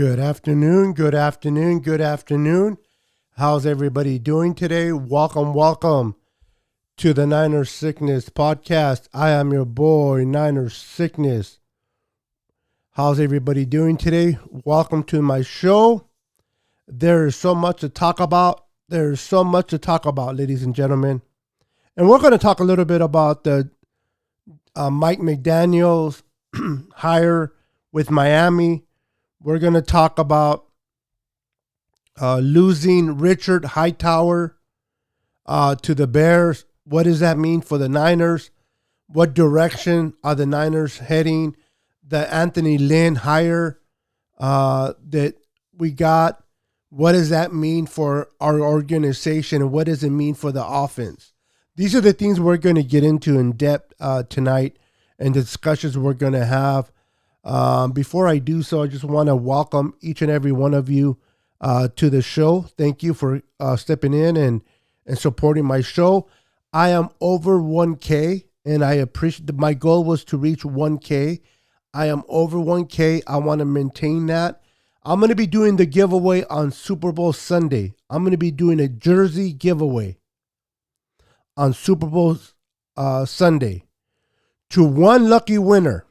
Good afternoon, good afternoon, good afternoon. How's everybody doing today? Welcome to the Niners Sickness Podcast. I am your boy, Niners Sickness. How's everybody doing today? Welcome to my show. There is so much to talk about. Ladies and gentlemen. And we're going to talk a little bit about the Mike McDaniel's hire with Miami. We're going to talk about losing Richard Hightower to the Bears. What does that mean for the Niners? What direction are the Niners heading? The Anthony Lynn hire that we got, what does that mean for our organization? And what does it mean for the offense? These are the things we're going to get into in depth tonight and the discussions we're going to have. Before I do so, I just want to welcome each and every one of you to the show. Thank you for stepping in and supporting my show. I am over 1K, and I appreciate. My goal was to reach 1K. I am over 1K. I want to maintain that. I'm going to be doing the giveaway on Super Bowl Sunday. I'm going to be doing a jersey giveaway on Super Bowl Sunday to one lucky winner.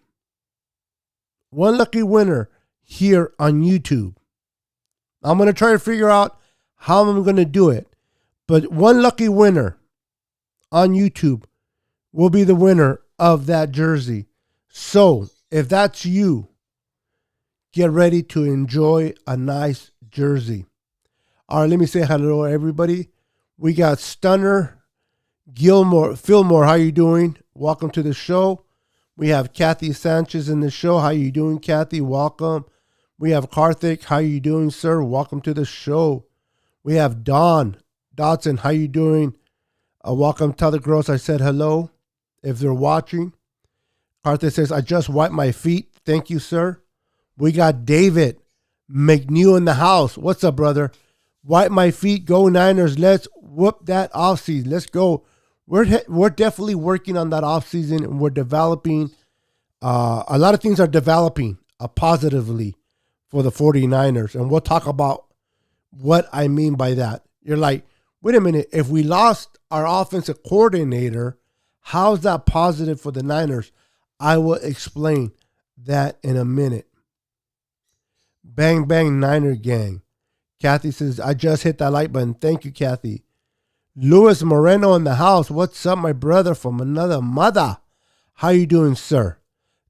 One lucky winner here on YouTube. I'm going to try to figure out how I'm going to do it. But one lucky winner on YouTube will be the winner of that jersey. So, if that's you, get ready to enjoy a nice jersey. All right, let me say hello, everybody. We got Stunner Fillmore, how you doing? Welcome to the show. We have Kathy Sanchez in the show. How you doing, Kathy? Welcome. We have Karthik. How you doing, sir? Welcome to the show. We have Don Dodson. How you doing? Welcome. Tell the girls I said hello if they're watching. Karthik says, I just wiped my feet. Thank you, sir. We got David McNew in the house. What's up, brother? Wipe my feet. Go Niners. Let's whoop that offseason. Let's go. We're definitely working on that offseason, and we're developing. A lot of things are developing positively for the 49ers, and we'll talk about what I mean by that. You're like, wait a minute, if we lost our offensive coordinator, how's that positive for the Niners? I will explain that in a minute. Bang, bang, Niner gang. Kathy says, I just hit that like button. Thank you, Kathy. Luis Marino in the house. What's up, my brother from another mother? How you doing, sir?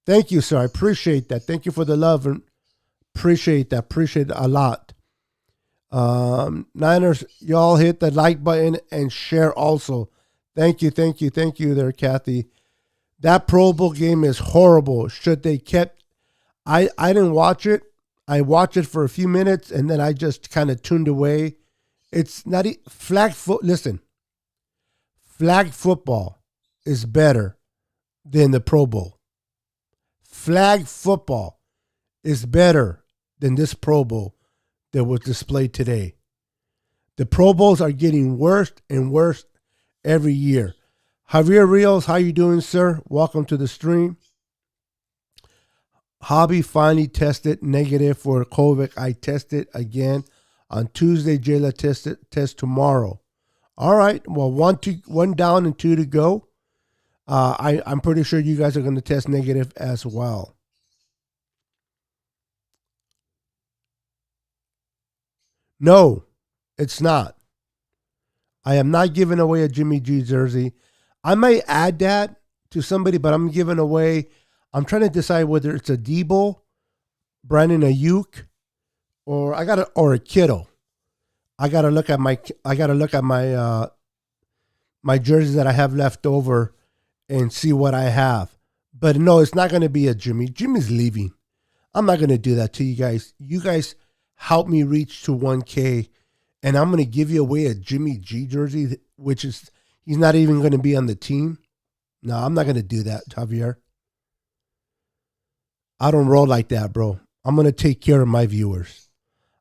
Thank you, sir. I appreciate that. Thank you for the love. And appreciate that. Appreciate it a lot. Niners, y'all hit the like button and share also. Thank you there, Kathy. That Pro Bowl game is horrible. Should they kept... I didn't watch it. I watched it for a few minutes, and then I just kind of tuned away. It's not listen. Flag football is better than the Pro Bowl. Flag football is better than this Pro Bowl that was displayed today. The Pro Bowls are getting worse and worse every year. Javier Rios, how you doing, sir? Welcome to the stream. Hobby finally tested negative for COVID. I tested again on Tuesday. Jayla test tomorrow. All right. Well, one down and two to go. I'm pretty sure you guys are going to test negative as well. No, it's not. I am not giving away a Jimmy G jersey. I might add that to somebody, but I'm giving away. I'm trying to decide whether it's a Debo, Brandon Ayuk, or a Kittle. I gotta look at my my jerseys that I have left over and see what I have. But no, it's not gonna be a Jimmy. Jimmy's leaving. I'm not gonna do that to you guys. You guys help me reach to 1K, and I'm gonna give you away a Jimmy G jersey, which is he's not even gonna be on the team. No, I'm not gonna do that, Javier. I don't roll like that, bro. I'm gonna take care of my viewers.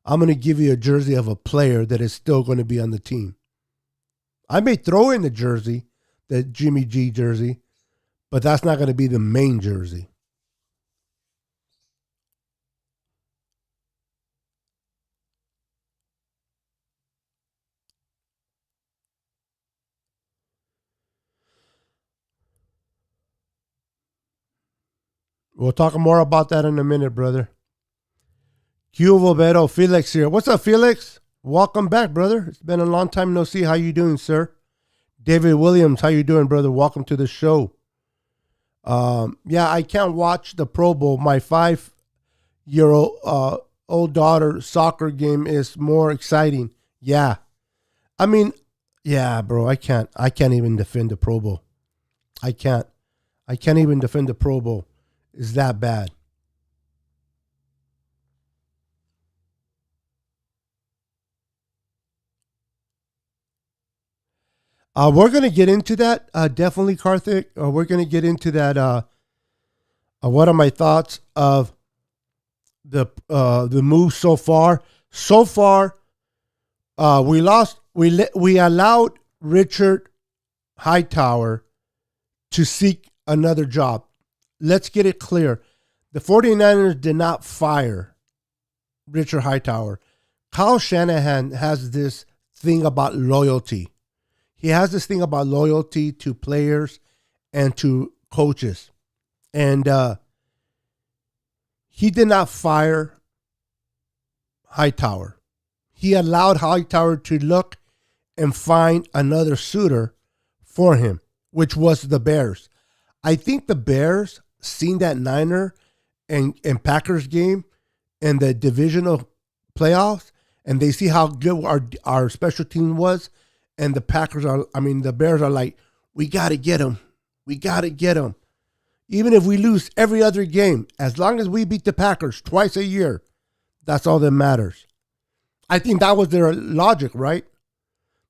I'm going to give you a jersey of a player that is still going to be on the team. I may throw in the jersey, the Jimmy G jersey, but that's not going to be the main jersey. We'll talk more about that in a minute, brother. Q Volvedo, Felix here. What's up, Felix? Welcome back, brother. It's been a long time no see. How you doing, sir? David Williams, how you doing, brother? Welcome to the show. Yeah, I can't watch the Pro Bowl. My 5-year-old old daughter soccer game is more exciting. Yeah. I mean, yeah, bro, I can't even defend the Pro Bowl. I can't even defend the Pro Bowl. It's that bad. We're going to get into that, definitely, Karthik. We're going to get into that. What are my thoughts of the move so far? So far, we allowed Richard Hightower to seek another job. Let's get it clear. The 49ers did not fire Richard Hightower. Kyle Shanahan has this thing about loyalty. He has this thing about loyalty to players and to coaches. And he did not fire Hightower. He allowed Hightower to look and find another suitor for him, which was the Bears. I think the Bears seen that Niner and Packers game in the divisional playoffs, and they see how good our special team was. And the Bears are like, we got to get him. We got to get him. Even if we lose every other game, as long as we beat the Packers twice a year, that's all that matters. I think that was their logic, right?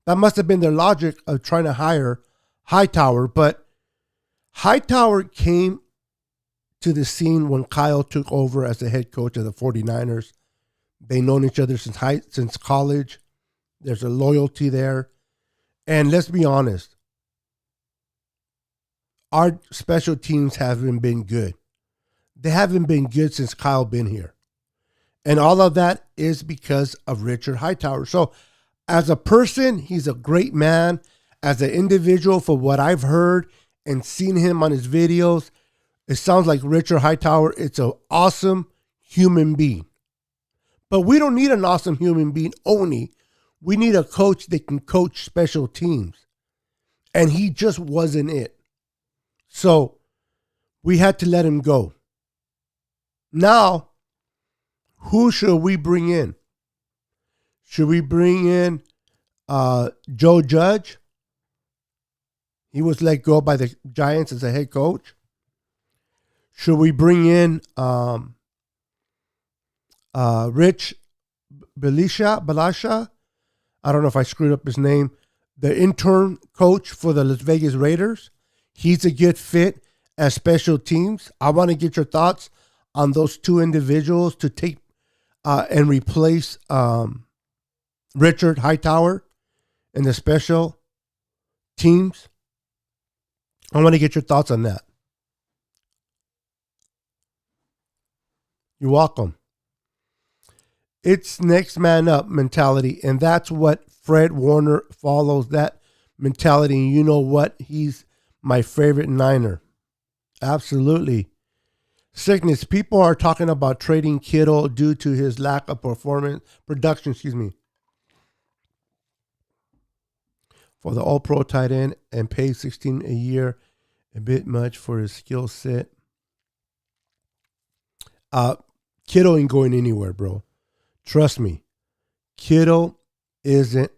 That must have been their logic of trying to hire Hightower. But Hightower came to the scene when Kyle took over as the head coach of the 49ers. They've known each other since college. There's a loyalty there. And let's be honest, our special teams haven't been good. They haven't been good since Kyle been here. And all of that is because of Richard Hightower. So as a person, he's a great man. As an individual, for what I've heard and seen him on his videos, it sounds like Richard Hightower, it's an awesome human being. But we don't need an awesome human being only. We need a coach that can coach special teams. And he just wasn't it. So we had to let him go. Now, who should we bring in? Should we bring in Joe Judge? He was let go by the Giants as a head coach. Should we bring in Rich Balasha? I don't know if I screwed up his name. The intern coach for the Las Vegas Raiders. He's a good fit as special teams. I want to get your thoughts on those two individuals to take and replace Richard Hightower in the special teams. I want to get your thoughts on that. You're welcome. It's next man up mentality, and that's what Fred Warner follows, that mentality. And you know what? He's my favorite Niner. Absolutely. Sickness. People are talking about trading Kittle due to his lack of production, for the all-pro tight end and pay $16 a year, a bit much for his skill set. Kittle ain't going anywhere, bro. Trust me. Kittle isn't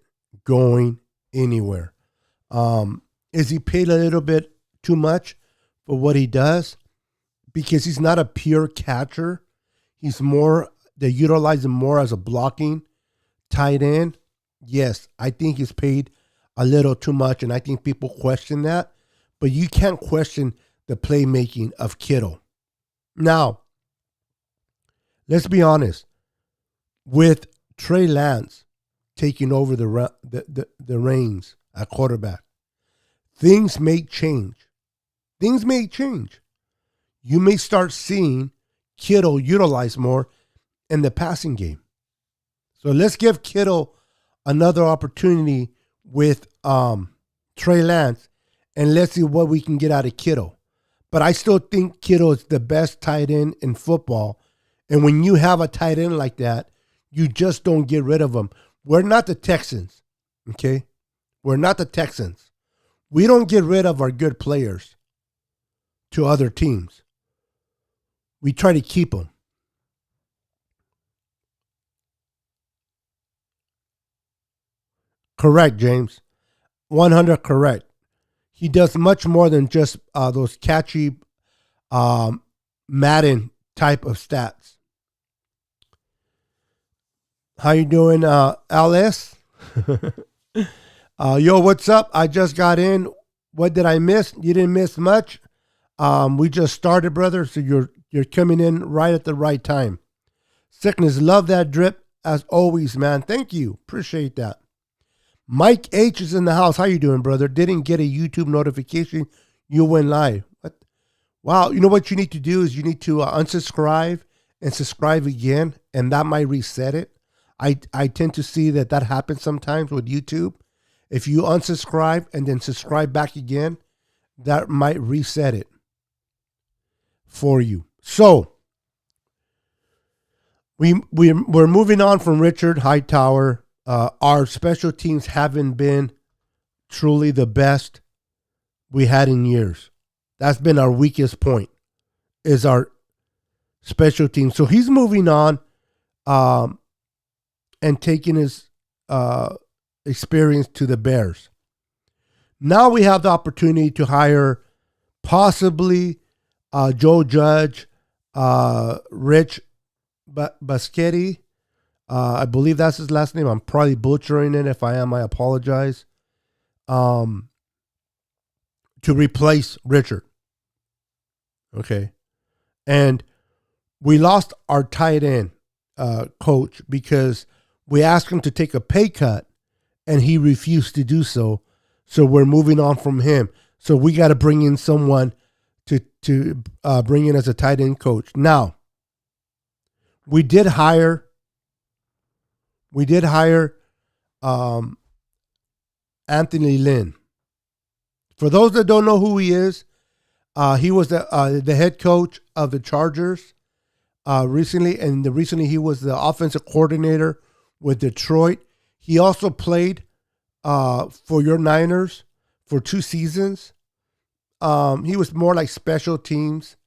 going anywhere. Is he paid a little bit too much for what he does? Because he's not a pure catcher. He's more, they utilize him more as a blocking tight end. Yes, I think he's paid a little too much, and I think people question that. But you can't question the playmaking of Kittle. Now, let's be honest. With Trey Lance taking over the reins at quarterback, things may change. Things may change. You may start seeing Kittle utilized more in the passing game. So let's give Kittle another opportunity with Trey Lance, and let's see what we can get out of Kittle. But I still think Kittle is the best tight end in football. And when you have a tight end like that, you just don't get rid of him. We're not the Texans, okay? We're not the Texans. We don't get rid of our good players to other teams. We try to keep them. Correct, James. 100 correct. He does much more than just those catchy Madden type of stats. How you doing, LS? Yo, what's up? I just got in. What did I miss? You didn't miss much. We just started, brother, so you're coming in right at the right time. Sickness, love that drip as always, man. Thank you. Appreciate that. Mike H is in the house. How you doing, brother? Didn't get a YouTube notification. You went live. What? Wow. You know what you need to do is you need to unsubscribe and subscribe again, and that might reset it. I tend to see that happens sometimes with YouTube. If you unsubscribe and then subscribe back again, that might reset it for you. So we're moving on from Richard Hightower. Our special teams haven't been truly the best we had in years. That's been our weakest point, is our special teams. So he's moving on and taking his experience to the Bears. Now we have the opportunity to hire possibly Joe Judge, Rich Baschetti. I believe that's his last name. I'm probably butchering it. If I am, I apologize. To replace Richard. Okay. And we lost our tight end coach because we asked him to take a pay cut and he refused to do so. So we're moving on from him. So we got to bring in someone to bring in as a tight end coach. Now, we did hire Anthony Lynn. For those that don't know who he is, he was the head coach of the Chargers recently, and recently he was the offensive coordinator with Detroit. He also played for your Niners for 2 seasons. He was more like special teams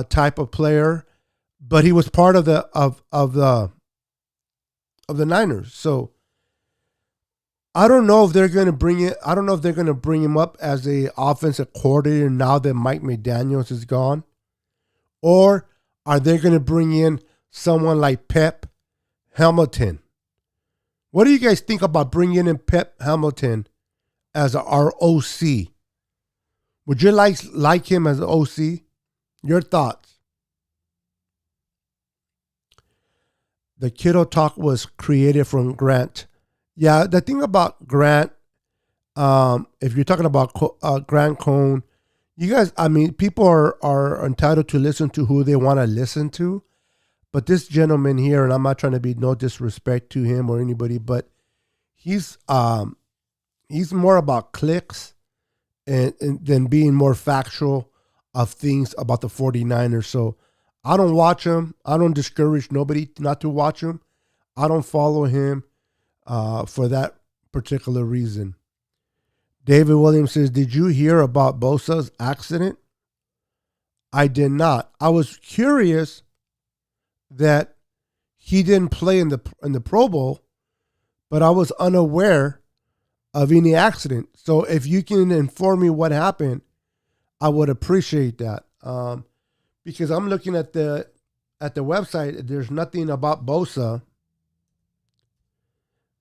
type of player, but he was part of the Niners. So I don't know if they're going to bring it. I don't know if they're going to bring him up as a offensive coordinator now that Mike McDaniel is gone, or are they going to bring in someone like Pep Hamilton? What do you guys think about bringing in Pep Hamilton as our OC? Would you like him as an OC? Your thoughts? The Kittle talk was created from Grant. Yeah, the thing about Grant, if you're talking about Grant Cohn, you guys, I mean, people are entitled to listen to who they want to listen to. But this gentleman here, and I'm not trying to be no disrespect to him or anybody, but he's more about clicks and than being more factual of things about the 49ers. So I don't watch him. I don't discourage nobody not to watch him. I don't follow him for that particular reason. David Williams says, did you hear about Bosa's accident? I did not. I was curious that he didn't play in the Pro Bowl, but I was unaware of any accident. So if you can inform me what happened, I would appreciate that. Because I'm looking at the website, there's nothing about Bosa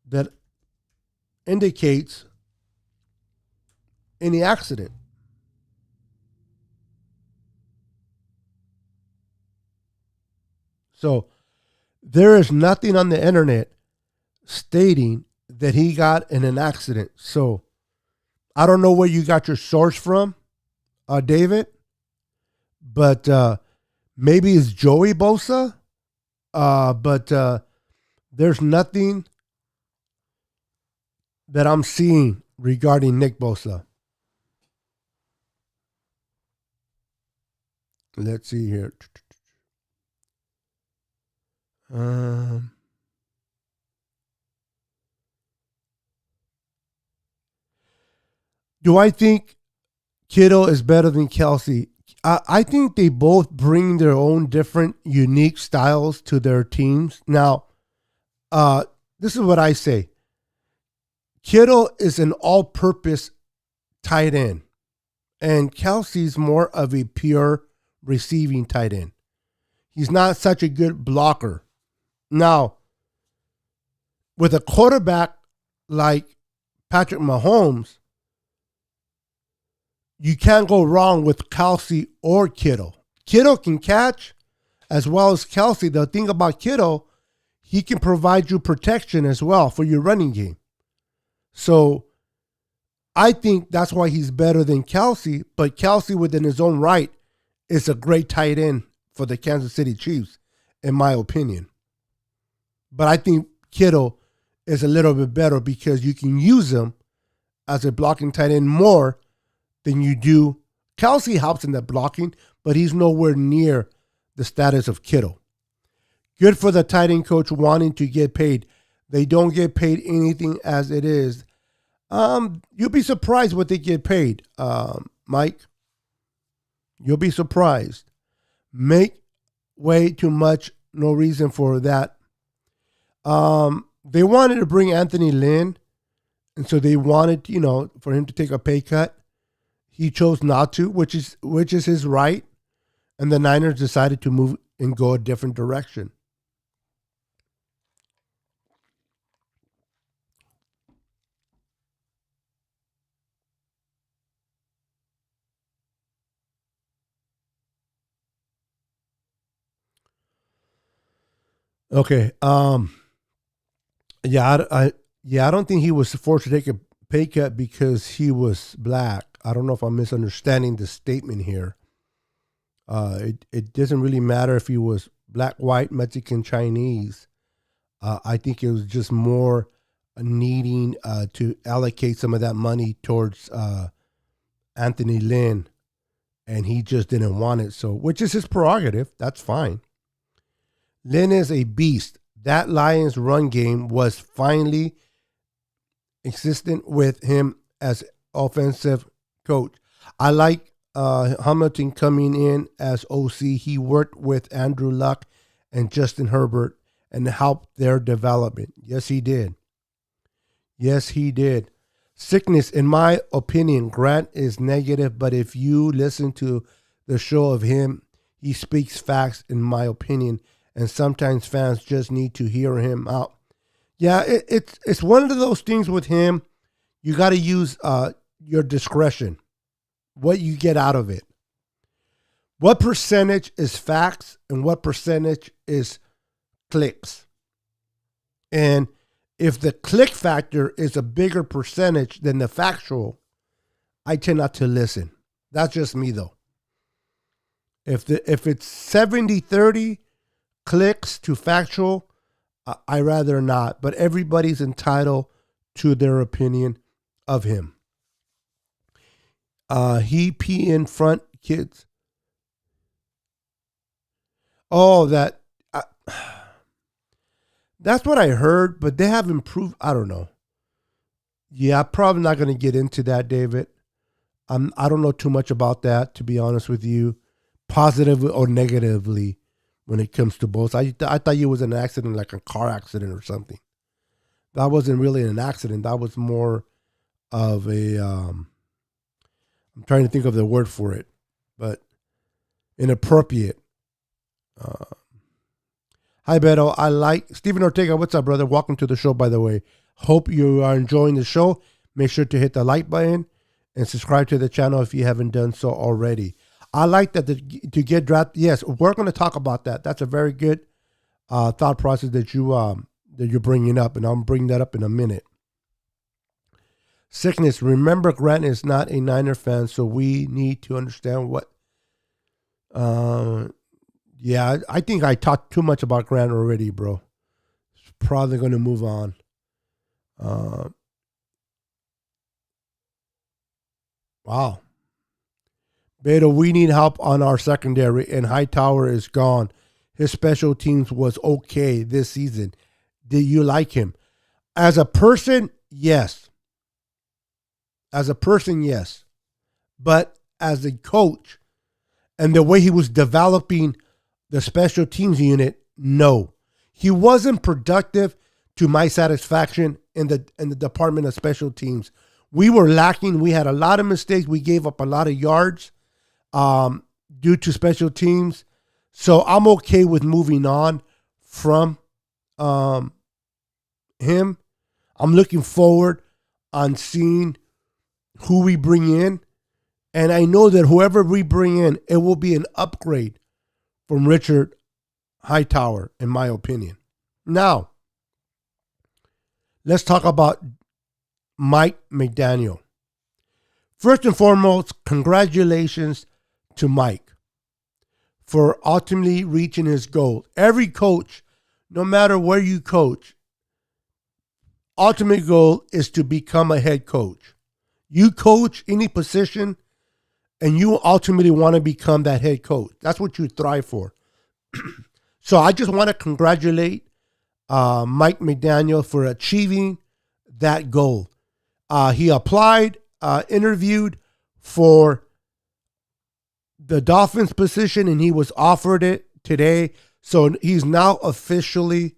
that indicates any accident. So there is nothing on the internet stating that he got in an accident. So I don't know where you got your source from, David, but maybe it's Joey Bosa. But there's nothing that I'm seeing regarding Nick Bosa. Let's see here. Um, do I think Kittle is better than Kelsey? I think they both bring their own different, unique styles to their teams. Now, uh, this is what I say. Kittle is an all-purpose tight end, and Kelsey's more of a pure receiving tight end. He's not such a good blocker. Now, with a quarterback like Patrick Mahomes, you can't go wrong with Kelsey or Kittle. Kittle can catch as well as Kelsey. The thing about Kittle, he can provide you protection as well for your running game. So I think that's why he's better than Kelsey, but Kelsey within his own right is a great tight end for the Kansas City Chiefs, in my opinion. But I think Kittle is a little bit better because you can use him as a blocking tight end more than you do. Kelsey helps in that blocking, but he's nowhere near the status of Kittle. Good for the tight end coach wanting to get paid. They don't get paid anything as it is. You'll be surprised what they get paid, Mike. You'll be surprised. Make way too much. No reason for that. They wanted to bring Anthony Lynn, and so they wanted, for him to take a pay cut. He chose not to, which is his right. And the Niners decided to move and go a different direction. Okay. I don't think he was forced to take a pay cut because he was black. I don't know if I'm misunderstanding the statement here. It doesn't really matter if he was black, white, Mexican, Chinese. I think it was just more needing to allocate some of that money towards Anthony Lynn, and he just didn't want it. So, which is his prerogative. That's fine. Lynn is a beast. That Lions run game was finally existent with him as offensive coach. I like Hamilton coming in as OC. He worked with Andrew Luck and Justin Herbert and helped their development. Yes, he did. Yes, he did. Sickness, in my opinion, Grant is negative, but if you listen to the show of him, he speaks facts, in my opinion, and sometimes fans just need to hear him out. Yeah, it's one of those things with him. You got to use your discretion, what you get out of it. What percentage is facts and what percentage is clicks? And if the click factor is a bigger percentage than the factual, I tend not to listen. That's just me, though. If it's 70-30 clicks to factual, I rather not. But everybody's entitled to their opinion of him. He pee in front, kids. Oh, that's what I heard, but they have improved. I don't know. Yeah, I'm probably not going to get into that, David. I don't know too much about that, to be honest with you, positively or negatively when it comes to both. I thought it was an accident, like a car accident or something. That wasn't really an accident. That was more of a, I'm trying to think of the word for it, but inappropriate. Hi, Beto. I like Steven Ortega. What's up, brother? Welcome to the show, by the way. Hope you are enjoying the show. Make sure to hit the like button and subscribe to the channel if you haven't done so already. I like that to get drafted. Yes, we're going to talk about that. That's a very good thought process that you're bringing up, and I'll bring that up in a minute. Sickness. Remember, Grant is not a Niner fan, so we need to understand what. Yeah, I think I talked too much about Grant already, bro. Probably going to move on. Wow. Beto, we need help on our secondary, and Hightower is gone. His special teams was okay this season. Did you like him? As a person, yes. As a person, yes. But as a coach and the way he was developing the special teams unit, no. He wasn't productive to my satisfaction in the department of special teams. We were lacking. We had a lot of mistakes. We gave up a lot of yards due to special teams. So I'm okay with moving on from him. I'm looking forward on seeing who we bring in. And I know that whoever we bring in, it will be an upgrade from Richard Hightower, in my opinion. Now, let's talk about Mike McDaniel. First and foremost, congratulations to Mike for ultimately reaching his goal. Every coach, no matter where you coach, ultimate goal is to become a head coach. You coach any position, and you ultimately want to become that head coach. That's what you thrive for. So I just want to congratulate Mike McDaniel for achieving that goal. He applied, interviewed for the Dolphins position, and he was offered it today. So he's now officially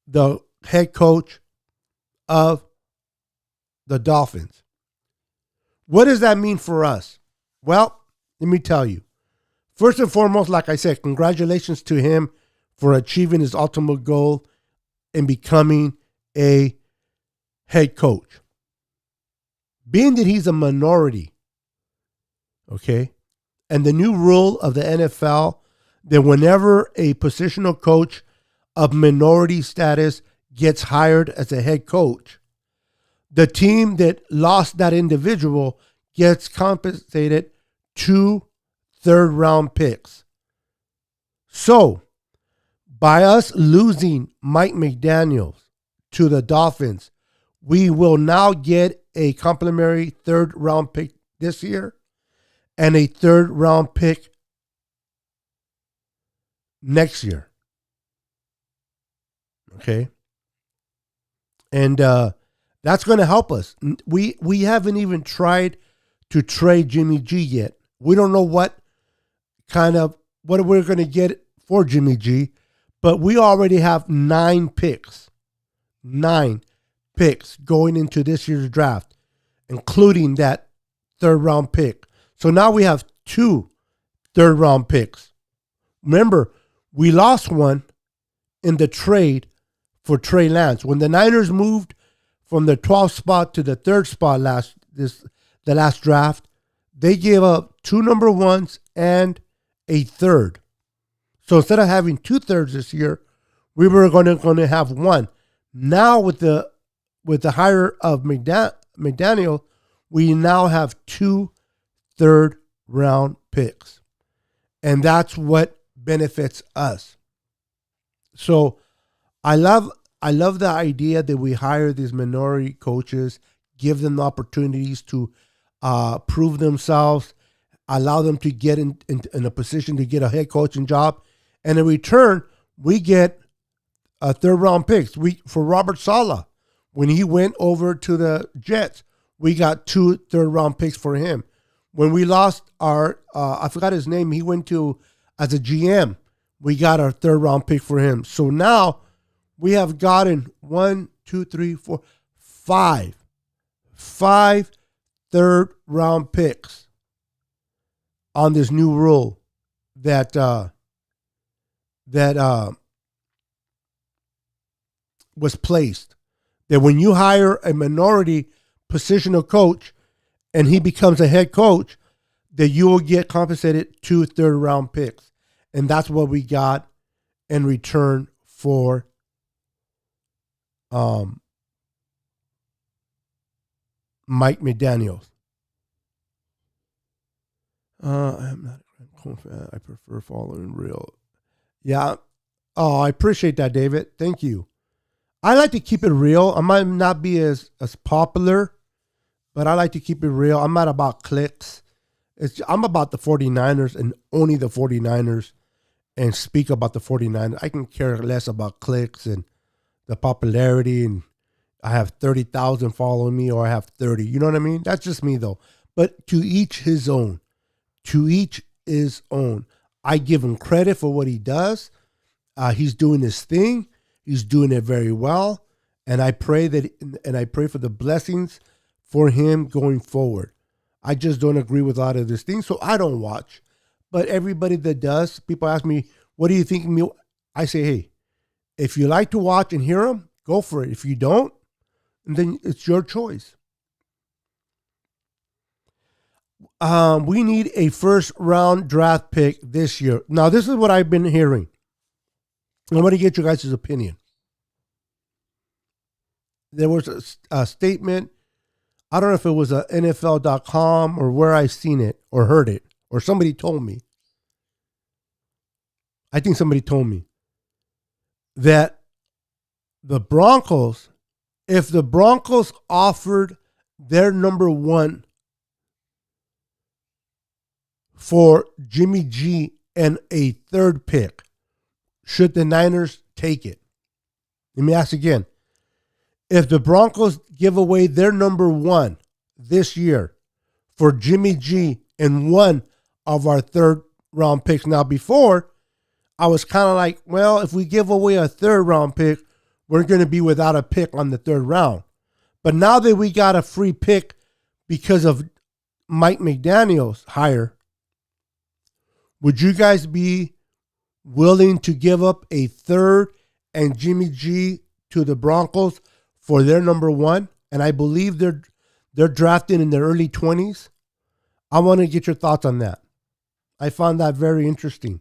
the head coach of the Dolphins. What does that mean for us? Well, let me tell you. First and foremost, like I said, congratulations to him for achieving his ultimate goal in becoming a head coach. Being that he's a minority, okay, and the new rule of the NFL that whenever a positional coach of minority status gets hired as a head coach, the team that lost that individual gets compensated 2 third-round picks. So, by us losing Mike McDaniel to the Dolphins, we will now get a complimentary third-round pick this year and a third-round pick next year. Okay? And that's going to help us. We haven't even tried to trade Jimmy G yet. We don't know what we're going to get for Jimmy G, but we already have 9 picks. 9 picks going into this year's draft, including that third-round pick. So now we have 2 third-round picks. Remember, we lost one in the trade for Trey Lance. When the Niners moved from the 12th spot to the 3rd spot the last draft, they gave up 2 number 1s and a 3rd. So instead of having 2 thirds this year, we were going to have 1. Now with the hire of McDaniel, we now have 2 third-round picks, and that's what benefits us. So I love the idea that we hire these minority coaches, give them the opportunities to prove themselves, allow them to get in a position to get a head coaching job. And in return, we get a third-round picks. For Robert Saleh, when he went over to the Jets, we got 2 third-round picks for him. When we lost our, I forgot his name, he went to, as a GM, we got our third-round pick for him. So now we have gotten 1, 2, 3, 4, 5 third-round picks on this new rule that was placed. That when you hire a minority positional coach and he becomes a head coach, that you will get compensated 2 third-round picks. And that's what we got in return for Mike McDaniel. I'm not a Cole fan. I prefer following real. Yeah. Oh, I appreciate that, David. Thank you. I like to keep it real. I might not be as popular, but I like to keep it real. I'm not about clicks. I'm about the 49ers and only the 49ers and speak about the 49ers. I can care less about clicks and the popularity and I have 30,000 following me or I have 30. You know what I mean? That's just me though. But to each his own. To each his own. I give him credit for what he does. He's doing his thing. He's doing it very well. And I pray for the blessings for him going forward. I just don't agree with a lot of this thing, so I don't watch. But everybody that does, people ask me, what do you think of me? I say, hey, if you like to watch and hear them, go for it. If you don't, then it's your choice. We need a first round draft pick this year. Now, this is what I've been hearing. I want to get your guys' opinion. There was a statement. I don't know if it was a NFL.com or where I seen it or heard it or somebody told me. I think somebody told me that the Broncos, if the Broncos offered their number one for Jimmy G and a third pick, should the Niners take it? Let me ask again. If the Broncos give away their number one this year for Jimmy G and one of our third round picks. Now, before, I was kind of like, well, if we give away a third round pick, we're going to be without a pick on the third round. But now that we got a free pick because of Mike McDaniel's hire, would you guys be willing to give up a third and Jimmy G to the Broncos for their number one? And I believe they're drafted in their early 20s. I want to get your thoughts on that. I found that very interesting.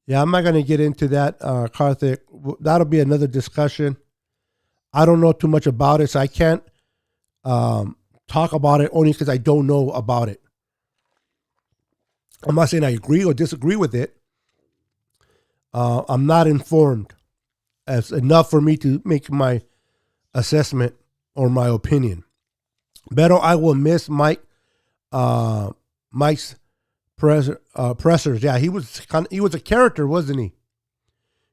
Yeah, I'm not going to get into that, Karthik. That'll be another discussion. I don't know too much about it, so I can't talk about it only because I don't know about it. I'm not saying I agree or disagree with it. I'm not informed as enough for me to make my assessment or my opinion. Beto, I will miss Mike's pressers. Yeah, he was a character, wasn't he?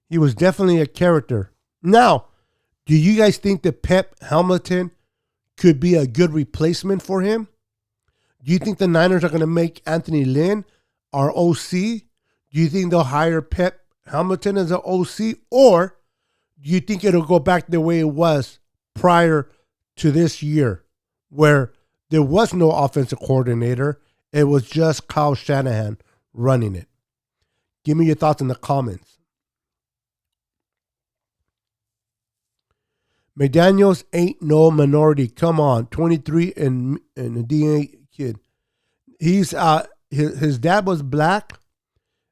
He was definitely a character. Now, do you guys think that Pep Hamilton could be a good replacement for him? Do you think the Niners are going to make Anthony Lynn our OC? Do you think they'll hire Pep Hamilton as an OC? Or do you think it'll go back the way it was prior to this year, where there was no offensive coordinator? It was just Kyle Shanahan running it. Give me your thoughts in the comments. McDaniels ain't no minority. Come on, 23 and a DNA kid. He's his dad was black.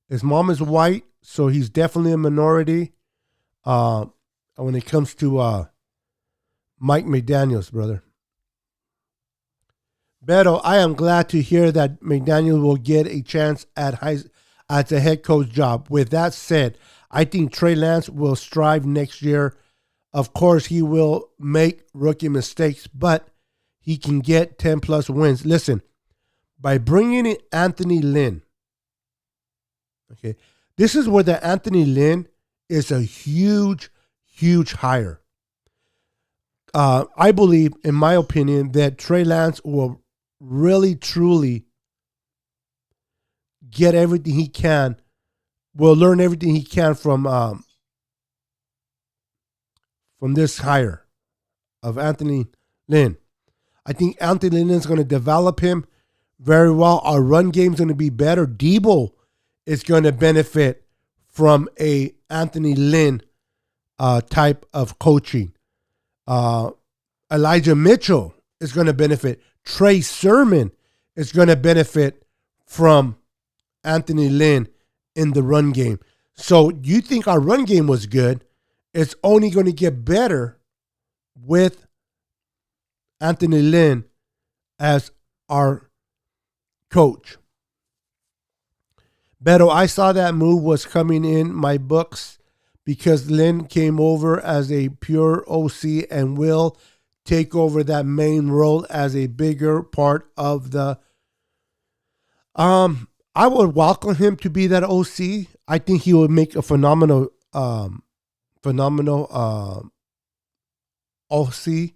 His mom is white, so he's definitely a minority. When it comes to Mike McDaniels, brother. Beto, I am glad to hear that McDaniel will get a chance at the head coach job. With that said, I think Trey Lance will strive next year. Of course, he will make rookie mistakes, but he can get 10-plus wins. Listen, by bringing in Anthony Lynn, okay, this is where the Anthony Lynn is a huge, huge hire. I believe, in my opinion, that Trey Lance will really, truly get everything he can, will learn everything he can from this hire of Anthony Lynn. I think Anthony Lynn is going to develop him very well. Our run game is going to be better. Debo is going to benefit from a Anthony Lynn type of coaching. Elijah Mitchell is going to benefit. Trey Sermon is going to benefit from Anthony Lynn in the run game. So you think our run game was good? It's only going to get better with Anthony Lynn as our coach. Beto, I saw that move was coming in my books, because Lynn came over as a pure OC and will take over that main role as a bigger part of the. I would welcome him to be that OC. I think he would make a phenomenal OC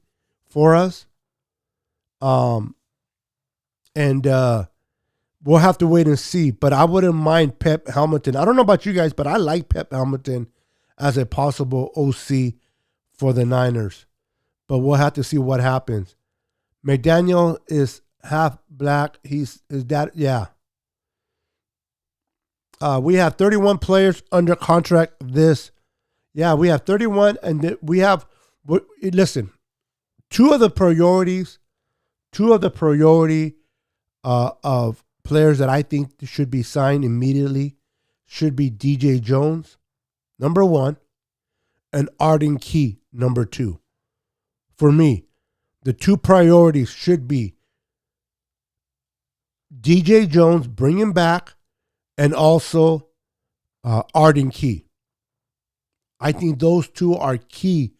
for us. And we'll have to wait and see. But I wouldn't mind Pep Hamilton. I don't know about you guys, but I like Pep Hamilton as a possible OC for the Niners. But we'll have to see what happens. McDaniel is half black. His dad, yeah. We have 31 players under contract we have 31, and we have, listen, two of the priority of players that I think should be signed immediately should be DJ Jones, number one, and Arden Key, number two. For me, the two priorities should be DJ Jones, bring him back, and also Arden Key. I think those two are key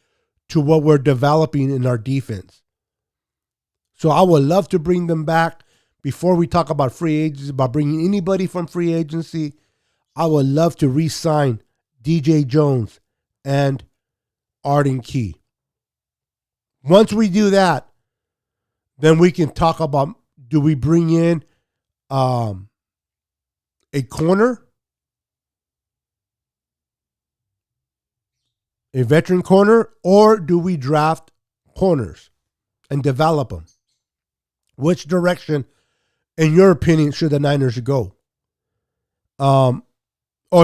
to what we're developing in our defense. So I would love to bring them back. Before we talk about free agents, about bringing anybody from free agency, I would love to re-sign DJ Jones and Arden Key. Once we do that, then we can talk about, do we bring in a corner, a veteran corner, or do we draft corners and develop them? Which direction, in your opinion, should the Niners go? Or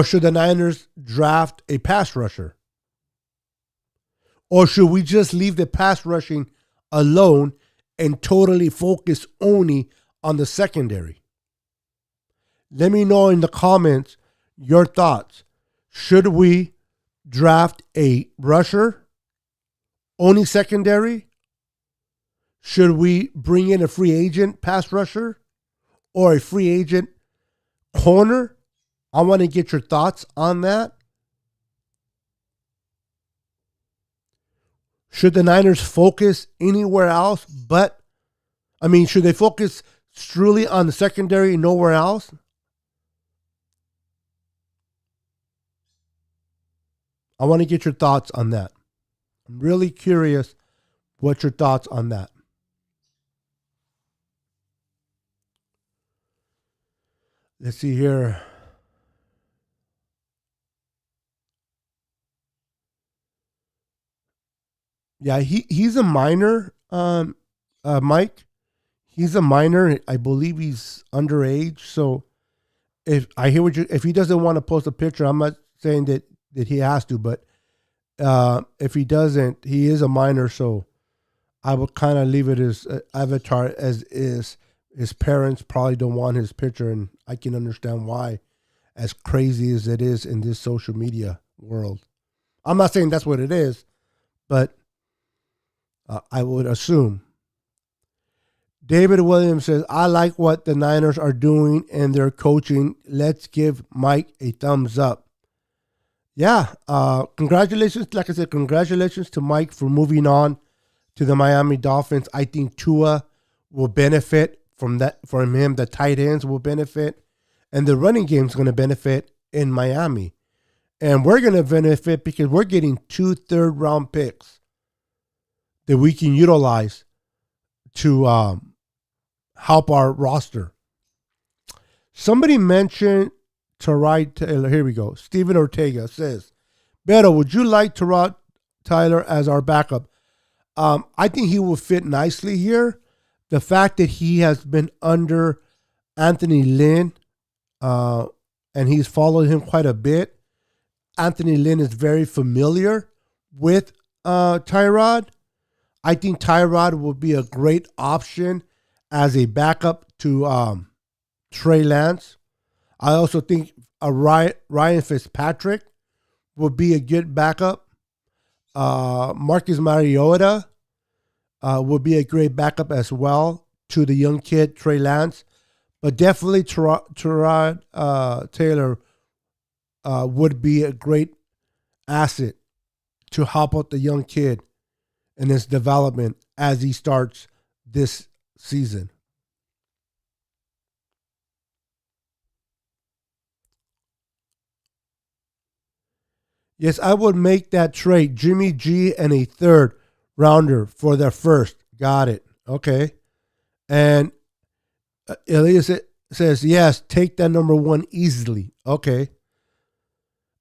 should the Niners draft a pass rusher? Or should we just leave the pass rushing alone and totally focus only on the secondary? Let me know in the comments your thoughts. Should we draft a rusher, only secondary? Should we bring in a free agent pass rusher or a free agent corner? I want to get your thoughts on that. Should the Niners focus anywhere else should they focus truly on the secondary and nowhere else? I want to get your thoughts on that. I'm really curious what your thoughts on that. Let's see here. Yeah, he's a minor, Mike. He's a minor. I believe he's underage. So if he doesn't want to post a picture, I'm not saying that he has to, but if he doesn't, he is a minor. So I would kind of leave it as avatar as is. His parents probably don't want his picture, and I can understand why, as crazy as it is in this social media world. I'm not saying that's what it is, but I would assume. David Williams says, I like what the Niners are doing and their coaching. Let's give Mike a thumbs up. Yeah, congratulations. Like I said, congratulations to Mike for moving on to the Miami Dolphins. I think Tua will benefit from him. The tight ends will benefit, and the running game is going to benefit in Miami. And we're going to benefit because we're getting 2 third-round picks that we can utilize to help our roster. Somebody mentioned Tyrod Taylor. Here we go. Steven Ortega says, Beto, would you like Tyrod Taylor as our backup? I think he will fit nicely here. The fact that he has been under Anthony Lynn, and he's followed him quite a bit. Anthony Lynn is very familiar with Tyrod. I think Tyrod will be a great option as a backup to Trey Lance. I also think Ryan Fitzpatrick would be a good backup. Marcus Mariota would be a great backup as well to the young kid, Trey Lance. But definitely Tyrod Taylor would be a great asset to help out the young kid in his development as he starts this season. Yes, I would make that trade. Jimmy G and a third rounder for their first. Got it. Okay. And Elias says, yes, take that number one easily. Okay.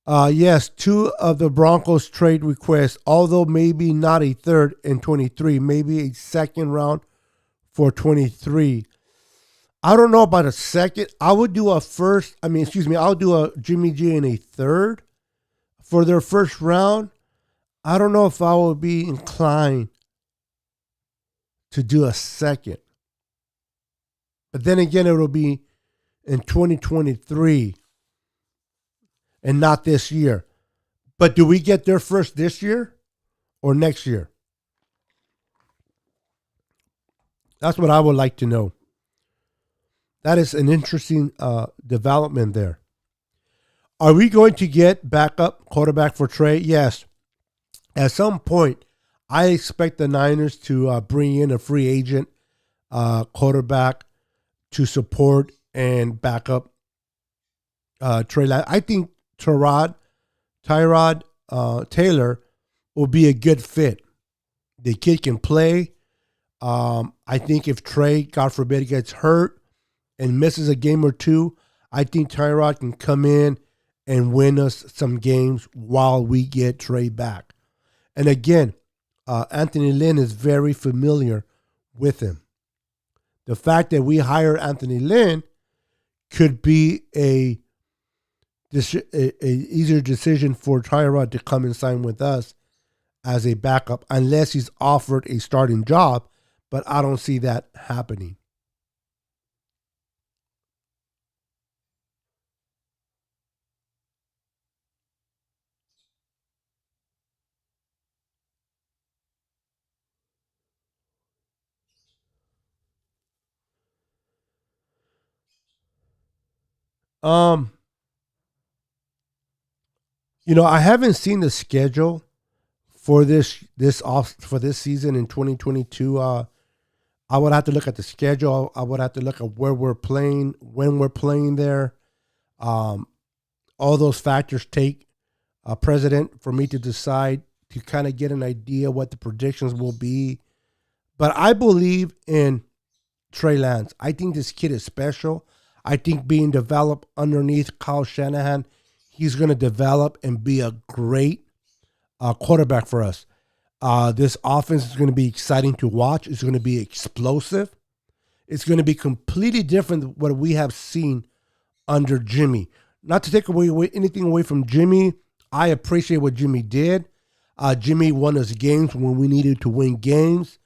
Yes, two of the Broncos trade requests, although maybe not a third in 23, maybe a second round for 23. I don't know about a second. I would do a first. I'll do a Jimmy G and a third for their first round. I don't know if I would be inclined to do a second. But then again, it will be in 2023 and not this year. But do we get there first this year or next year? That's what I would like to know. That is an interesting development there. Are we going to get backup quarterback for Trey? Yes. At some point, I expect the Niners to bring in a free agent quarterback to support and back up Trey. I think Tyrod Taylor will be a good fit. The kid can play. I think if Trey, God forbid, gets hurt and misses a game or two, I think Tyrod can come in and win us some games while we get Trey back. And again, Anthony Lynn is very familiar with him. The fact that we hire Anthony Lynn could be a easier decision for Tyrod to come and sign with us as a backup, unless he's offered a starting job. But I don't see that happening. Um, I haven't seen the schedule for this season in 2022. I would have to look at the schedule. I would have to look at where we're playing, when we're playing there. All those factors take a president for me to decide, to kind of get an idea what the predictions will be. But I believe in Trey Lance. I think this kid is special. I think being developed underneath Kyle Shanahan, he's going to develop and be a great quarterback for us. This offense is going to be exciting to watch. It's going to be explosive. It's going to be completely different than what we have seen under Jimmy. Not to take anything away from Jimmy. I appreciate what Jimmy did. Jimmy won us games when we needed to win games.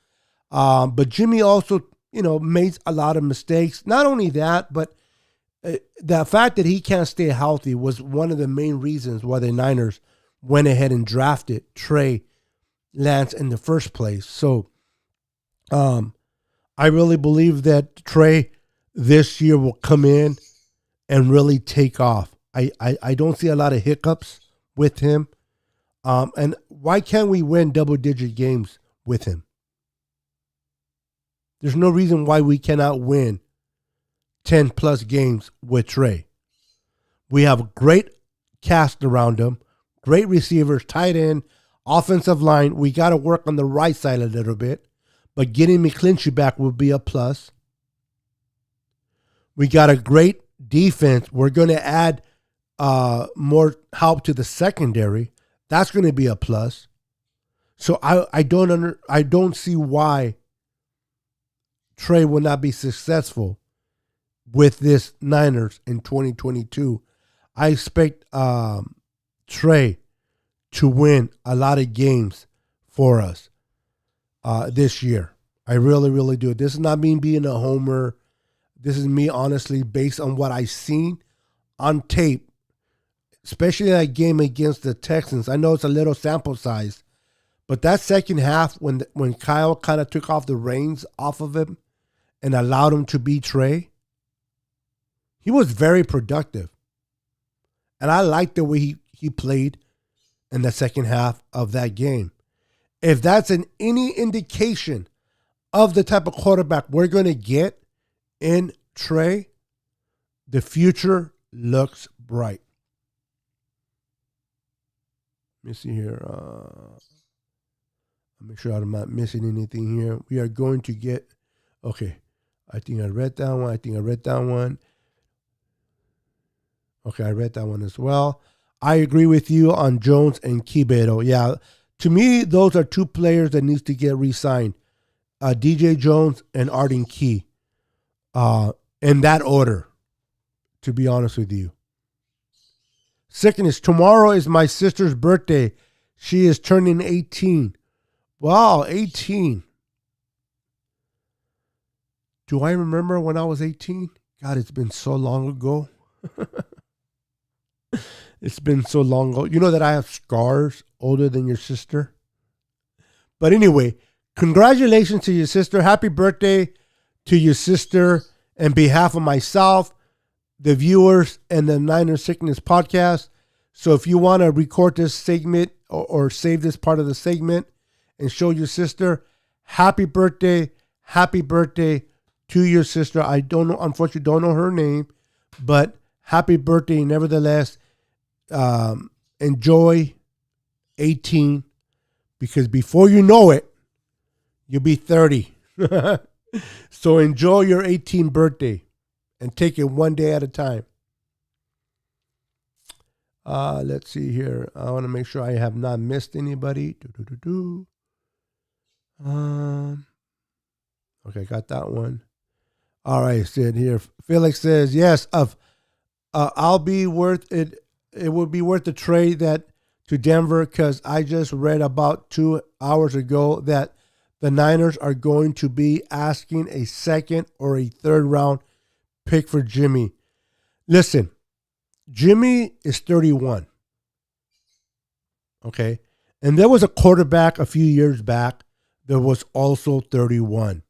But Jimmy also, made a lot of mistakes. Not only that, but the fact that he can't stay healthy was one of the main reasons why the Niners went ahead and drafted Trey Lance in the first place. So I really believe that Trey this year will come in and really take off. I don't see a lot of hiccups with him. And why can't we win double-digit games with him? There's no reason why we cannot win 10-plus games with Trey. We have a great cast around him, great receivers, tight end, offensive line. We got to work on the right side a little bit, but getting McClinchy back would be a plus. We got a great defense. We're going to add more help to the secondary. That's going to be a plus. So I don't see why Trey will not be successful with this Niners in 2022. I expect Trey to win a lot of games for us this year. I really, really do. This is not me being a homer. This is me honestly based on what I've seen on tape, especially that game against the Texans. I know it's a little sample size, but that second half when Kyle kind of took off the reins off of him and allowed him to be Trey, he was very productive. And I liked the way he played in the second half of that game. If that's any indication of the type of quarterback we're going to get in Trey, the future looks bright. Let me see here. I'll make sure I'm not missing anything here. We are going to get, okay, I think I read that one. Okay, I read that one as well. I agree with you on Jones and Kibedo. Yeah, to me, those are two players that needs to get re-signed. DJ Jones and Arden Key. In that order, to be honest with you. Sickness. Tomorrow is my sister's birthday. She is turning 18. Wow, 18. Do I remember when I was 18? God, it's been so long ago. It's been so long ago. You know that I have scars older than your sister? But anyway, congratulations to your sister. Happy birthday to your sister. On behalf of myself, the viewers, and the Niner Sickness podcast. So if you want to record this segment or save this part of the segment and show your sister, happy birthday to your sister. I don't know, unfortunately, don't know her name, but happy birthday nevertheless. Enjoy 18, because before you know it, you'll be 30. So enjoy your 18th birthday and take it one day at a time. Let's see here. I want to make sure I have not missed anybody. Okay, got that one. All right, Sid here. Felix says, yes, I'll be worth it. It would be worth the trade that to Denver, because I just read about 2 hours ago that the Niners are going to be asking a second or a third round pick for Jimmy. Listen, Jimmy is 31. Okay. And there was a quarterback a few years back that was also 31.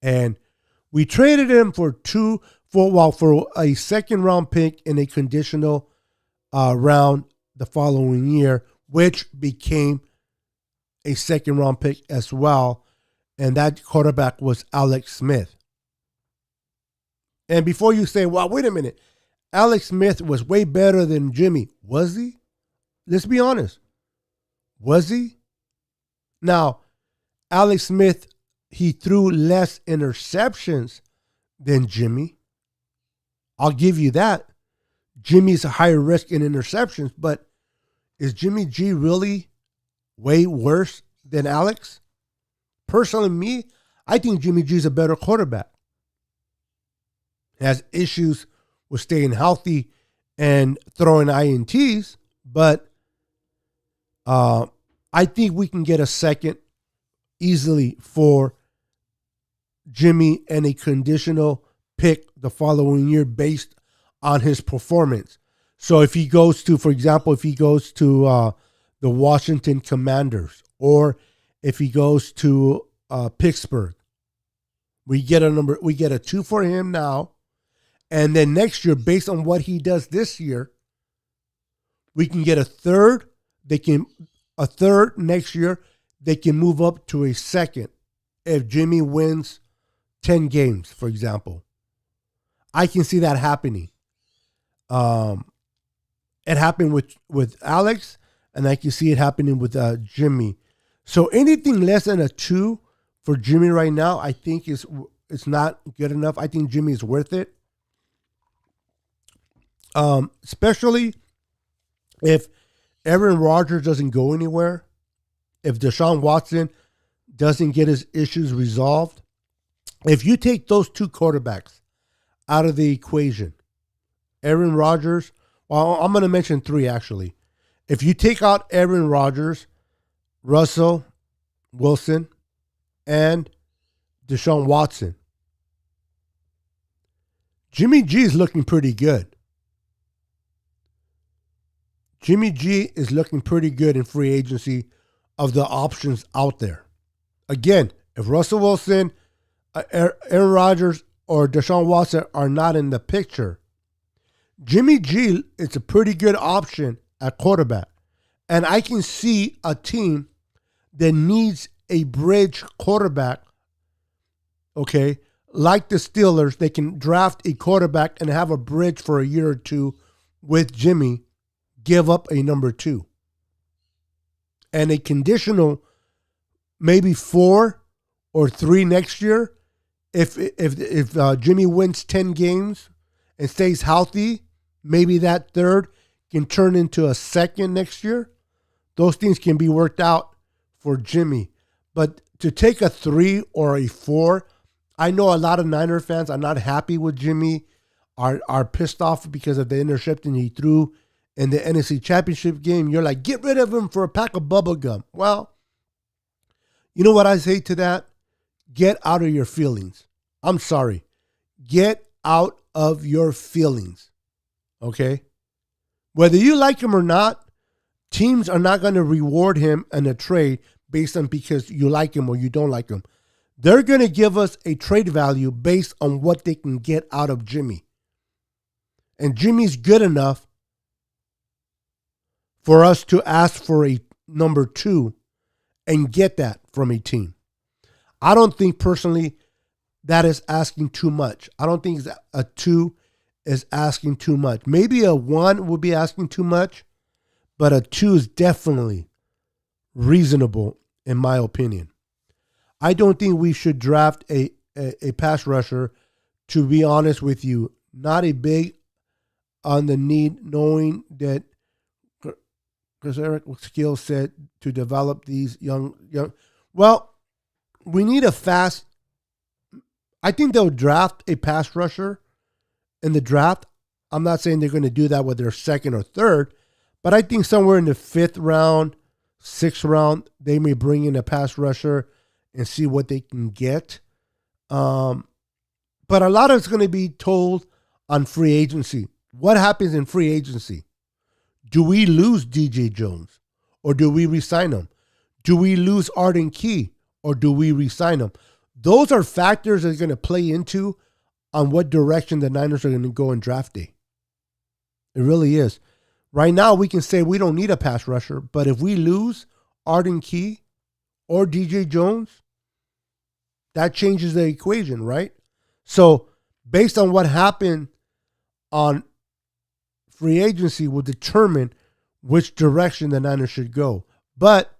And we traded him for a second round pick in a conditional round the following year, which became a second round pick as well. And that quarterback was Alex Smith. And before you say, well, wait a minute, Alex Smith was way better than Jimmy. Was he? Let's be honest. Was he? Now, Alex Smith, he threw less interceptions than Jimmy. I'll give you that. Jimmy's a higher risk in interceptions, but is Jimmy G really way worse than Alex? Personally, me, I think Jimmy G is a better quarterback. Has issues with staying healthy and throwing INTs, but I think we can get a second easily for Jimmy and a conditional pick the following year based on his performance. So if he goes to, for example, if he goes to the Washington Commanders, or if he goes to Pittsburgh, we get a 2 for him now. And then next year, based on what he does this year, we can get a third. A third next year. They can move up to a second if Jimmy wins 10 games, for example. I can see that happening. It happened with Alex, and I can see it happening with Jimmy. So anything less than a 2 for Jimmy right now, I think it's not good enough. I think Jimmy is worth it. Especially if Aaron Rodgers doesn't go anywhere, if Deshaun Watson doesn't get his issues resolved. If you take those two quarterbacks out of the equation, Aaron Rodgers, well, I'm going to mention 3 actually. If you take out Aaron Rodgers, Russell Wilson, and Deshaun Watson, Jimmy G is looking pretty good. Jimmy G is looking pretty good in free agency of the options out there. Again, if Russell Wilson, Aaron Rodgers, or Deshaun Watson are not in the picture, Jimmy G is a pretty good option at quarterback. And I can see a team that needs a bridge quarterback, okay, like the Steelers. They can draft a quarterback and have a bridge for a year or two with Jimmy, give up a number 2. And a conditional maybe 4 or 3 next year. If Jimmy wins 10 games and stays healthy, maybe that third can turn into a second next year. Those things can be worked out for Jimmy. But to take a 3 or a 4, I know a lot of Niner fans are not happy with Jimmy, are pissed off because of the interception he threw in the NFC Championship game. You're like, get rid of him for a pack of bubble gum. Well, you know what I say to that? Get out of your feelings. I'm sorry. Get out of your feelings. Okay? Whether you like him or not, teams are not going to reward him in a trade based on because you like him or you don't like him. They're going to give us a trade value based on what they can get out of Jimmy. And Jimmy's good enough for us to ask for a number 2 and get that from a team. I don't think personally that is asking too much. I don't think a 2 is asking too much. Maybe a 1 would be asking too much, but a 2 is definitely reasonable in my opinion. I don't think we should draft a pass rusher, to be honest with you. Not a big on the need, knowing that Chris Eric's skill set to develop these young. Well, we need a fast. I think they'll draft a pass rusher in the draft. I'm not saying they're going to do that with their second or third, but I think somewhere in the 5th round, 6th round, they may bring in a pass rusher and see what they can get. But a lot of it's going to be told on free agency. What happens in free agency? Do we lose DJ Jones or do we re-sign him? Do we lose Arden Key or do we re-sign him? Those are factors that are going to play into on what direction the Niners are going to go in draft day. It really is. Right now, we can say we don't need a pass rusher, but if we lose Arden Key or DJ Jones, that changes the equation, right? So based on what happened on free agency will determine which direction the Niners should go. But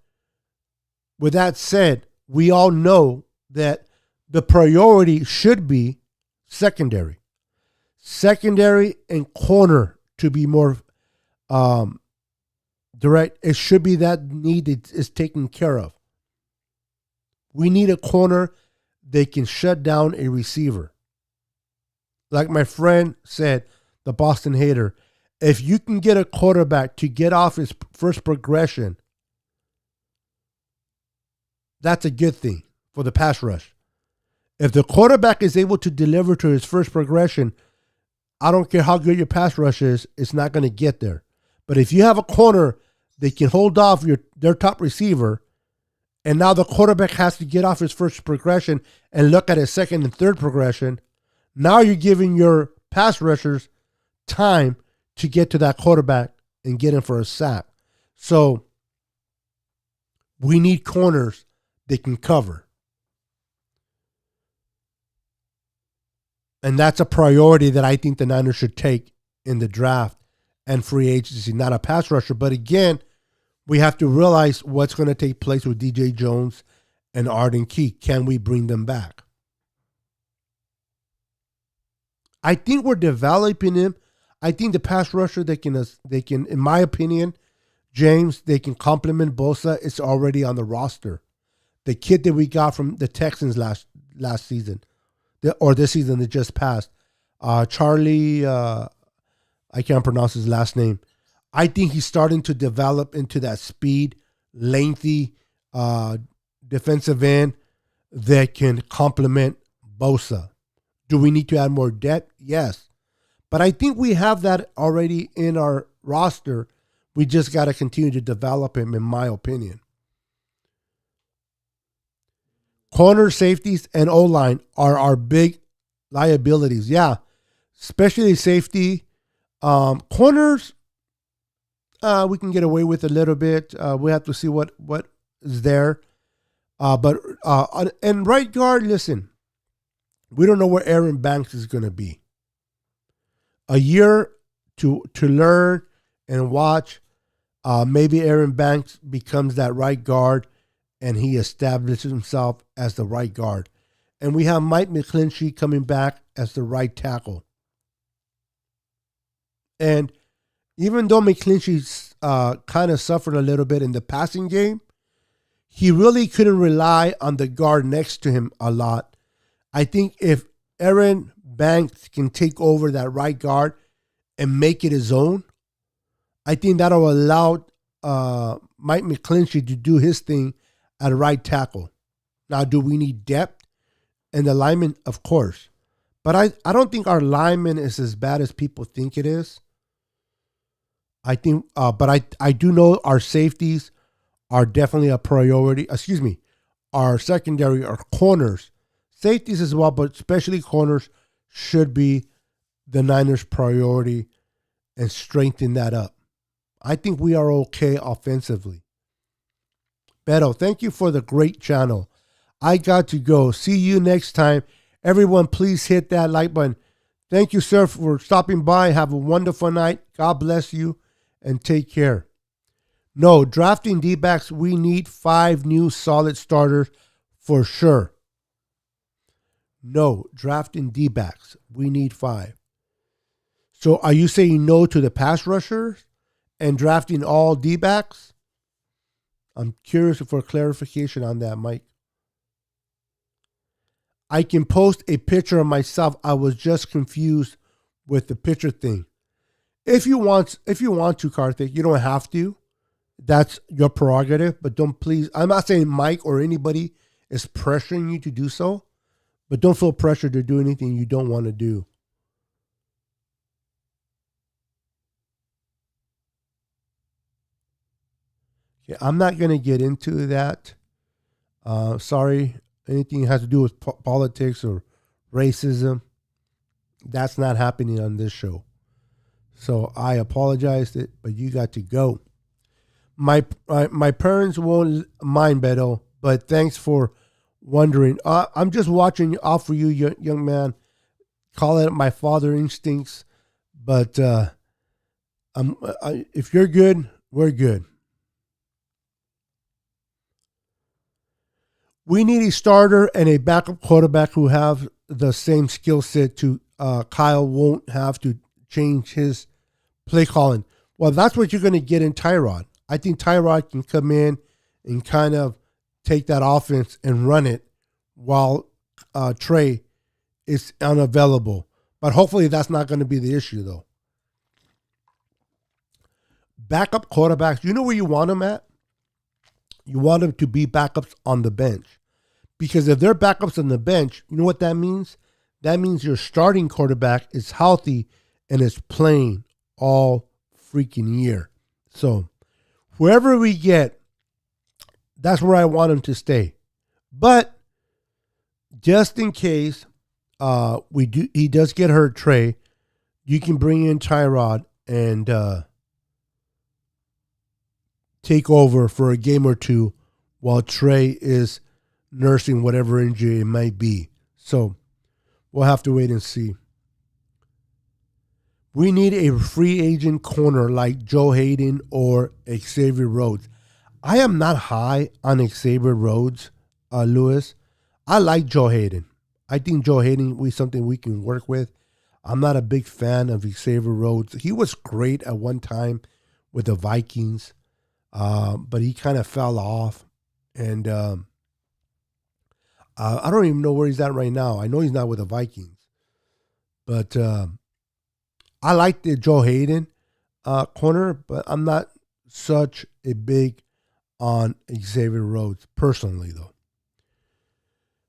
with that said, we all know that the priority should be secondary. Secondary and corner to be more direct. It should be that need that is taken care of. We need a corner that can shut down a receiver. Like my friend said, the Boston hater, if you can get a quarterback to get off his first progression, that's a good thing for the pass rush. If the quarterback is able to deliver to his first progression, I don't care how good your pass rush is, it's not going to get there. But if you have a corner that can hold off their top receiver, and now the quarterback has to get off his first progression and look at his second and third progression, now you're giving your pass rushers time to get to that quarterback and get him for a sack. So we need corners that can cover. And that's a priority that I think the Niners should take in the draft and free agency, not a pass rusher. But again, we have to realize what's going to take place with DJ Jones and Arden Key. Can we bring them back? I think we're developing him. I think the pass rusher they can, in my opinion, James, they can complement Bosa. It's already on the roster. The kid that we got from the Texans last season, or this season that just passed, Charlie, I can't pronounce his last name. I think he's starting to develop into that speed, lengthy defensive end that can complement Bosa. Do we need to add more depth? Yes. But I think we have that already in our roster. We just got to continue to develop him, in my opinion. Corner, safeties, and O-line are our big liabilities. Yeah, especially safety. Corners, we can get away with a little bit. We have to see what is there. And right guard, listen, we don't know where Aaron Banks is going to be. A year to learn and watch. Maybe Aaron Banks becomes that right guard and he establishes himself as the right guard. And we have Mike McDaniel coming back as the right tackle. And even though McDaniel kind of suffered a little bit in the passing game, he really couldn't rely on the guard next to him a lot. I think if Aaron Banks can take over that right guard and make it his own, I think that'll allow Mike McDaniel to do his thing at right tackle. Now, do we need depth in the linemen? Of course. But I don't think our lineman is as bad as people think it is. I think, but I do know our safeties are definitely a priority. Excuse me, our secondary, our corners, safeties as well, but especially corners should be the Niners' priority and strengthen that up. I think we are okay offensively. Beto, thank you for the great channel. I got to go. See you next time. Everyone, please hit that like button. Thank you, sir, for stopping by. Have a wonderful night. God bless you and take care. No, drafting D-backs, we need 5 new solid starters for sure. No, drafting D-backs, we need 5. So are you saying no to the pass rushers and drafting all D-backs? I'm curious for clarification on that, Mike. I can post a picture of myself. I was just confused with the picture thing. If you want to, Karthik, you don't have to. That's your prerogative, but don't please. I'm not saying Mike or anybody is pressuring you to do so, but don't feel pressure to do anything you don't want to do. Okay, I'm not going to get into that. Sorry, anything that has to do with politics or racism, that's not happening on this show. So I apologized it, but you got to go. My parents won't mind, Beto, but thanks for wondering. I'm just watching out for you, young man. Call it my father instincts, but if you're good, we're good. We need a starter and a backup quarterback who have the same skill set to Kyle won't have to change his play calling. Well, that's what you're going to get in Tyrod. I think Tyrod can come in and kind of take that offense and run it while Trey is unavailable. But hopefully that's not going to be the issue, though. Backup quarterbacks, you know where you want them at? You want them to be backups on the bench. Because if they're backups on the bench, you know what that means? That means your starting quarterback is healthy and is playing all freaking year. So whoever we get, that's where I want him to stay. But just in case he does get hurt, Trey, you can bring in Tyrod and take over for a game or two while Trey is nursing whatever injury it might be. So we'll have to wait and see. We need a free agent corner like Joe Hayden or Xavier Rhodes. I am not high on Xavier Rhodes, Lewis. I like Joe Hayden. I think Joe Hayden is something we can work with. I'm not a big fan of Xavier Rhodes. He was great at one time with the Vikings, but he kind of fell off. And I don't even know where he's at right now. I know he's not with the Vikings. But I like the Joe Hayden corner, but I'm not such a big on Xavier Rhodes personally, though.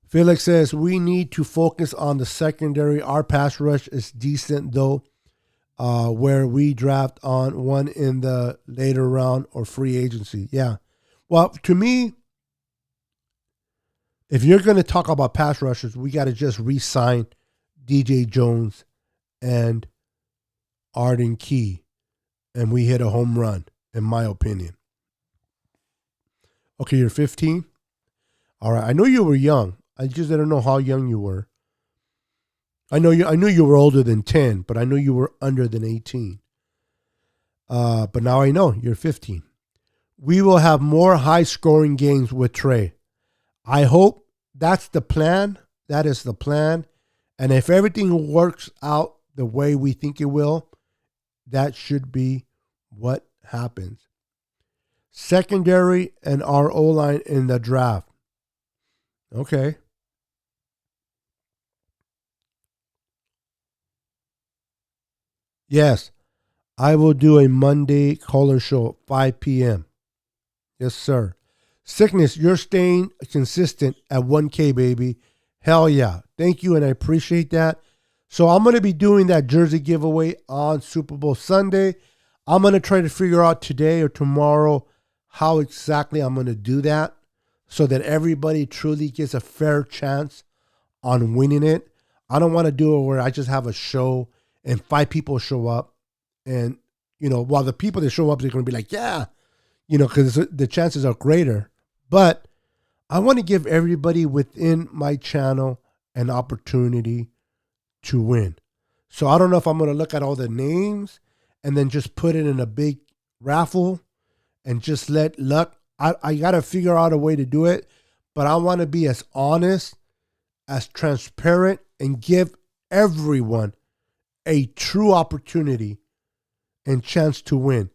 Felix says, we need to focus on the secondary. Our pass rush is decent, though, where we draft on one in the later round or free agency. Yeah. Well, to me, if you're going to talk about pass rushers, we got to just re-sign DJ Jones and Arden Key, and we hit a home run. in my opinion. Okay, you're 15? All right. I know you were young. I just didn't know how young you were. I knew you were older than 10, but I knew you were under than 18. But now I know you're 15. We will have more high-scoring games with Trey. I hope that's the plan. That is the plan. And if everything works out the way we think it will, that should be what happens. Secondary and our O-line in the draft. Okay. Yes, I will do a Monday caller show at 5 p.m. Yes, sir. Sickness, you're staying consistent at 1K, baby. Hell yeah. Thank you, and I appreciate that. So I'm going to be doing that jersey giveaway on Super Bowl Sunday. I'm going to try to figure out today or tomorrow how exactly I'm going to do that so that everybody truly gets a fair chance on winning it. I don't want to do it where I just have a show and 5 people show up. And, while the people that show up, they're going to be like, yeah, because the chances are greater. But I want to give everybody within my channel an opportunity to win. So I don't know if I'm going to look at all the names and then just put it in a big raffle and just let luck. I got to figure out a way to do it. But I want to be as honest, as transparent, and give everyone a true opportunity and chance to win.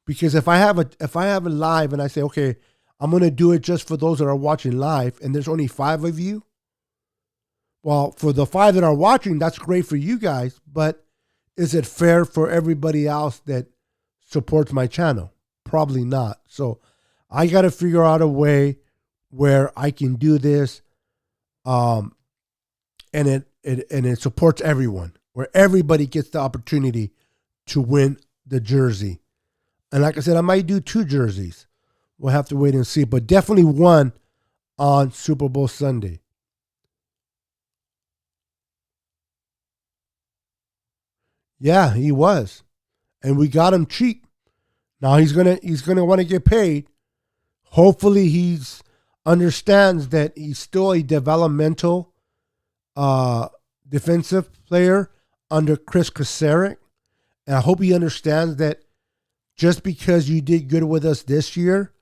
Because if I have a live and I say, okay, I'm going to do it just for those that are watching live, and there's only 5 of you, well, for the 5 that are watching, that's great for you guys, but is it fair for everybody else that supports my channel? Probably not. So I got to figure out a way where I can do this, and it supports everyone, where everybody gets the opportunity to win the jersey. And like I said, I might do 2 jerseys. We'll have to wait and see, but definitely one on Super Bowl Sunday. Yeah, he was. And we got him cheap. Now he's gonna want to get paid. Hopefully he's understands that he's still a developmental defensive player under Chris Kasarik. And I hope he understands that just because you did good with us this year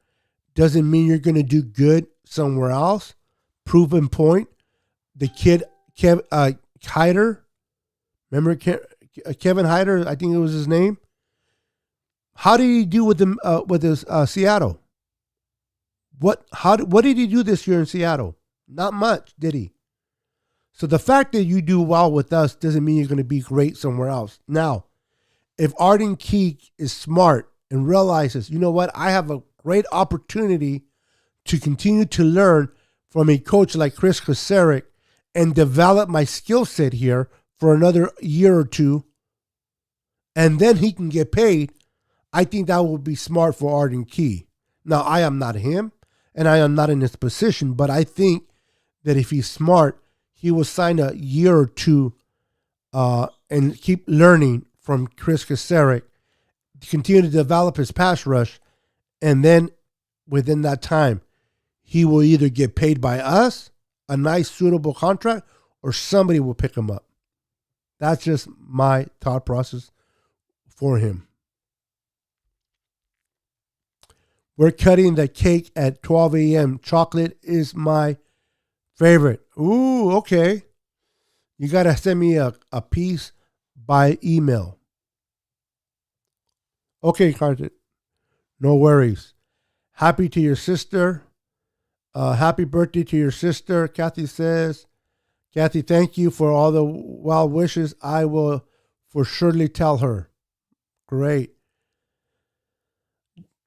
doesn't mean you're going to do good somewhere else. Proven point. The kid, Hightower, remember Kevin Hightower, I think it was his name. How did he do with his Seattle? What did he do this year in Seattle? Not much, did he? So the fact that you do well with us doesn't mean you're going to be great somewhere else. Now, if Arden Key is smart and realizes, you know what, I have a great opportunity to continue to learn from a coach like Chris Kasarik and develop my skill set here for another year or 2, and then he can get paid, I think that would be smart for Arden Key. Now, I am not him, and I am not in this position, but I think that if he's smart, he will sign a year or 2 and keep learning from Chris Kasarik, continue to develop his pass rush, and then within that time, he will either get paid by us, a nice suitable contract, or somebody will pick him up. That's just my thought process for him. We're cutting the cake at 12 a.m. Chocolate is my favorite. Ooh, okay. You got to send me a piece by email. Okay, Carter. No worries. Happy to your sister. Happy birthday to your sister, Kathy says. Kathy, thank you for all the well wishes. I will for surely tell her. Great.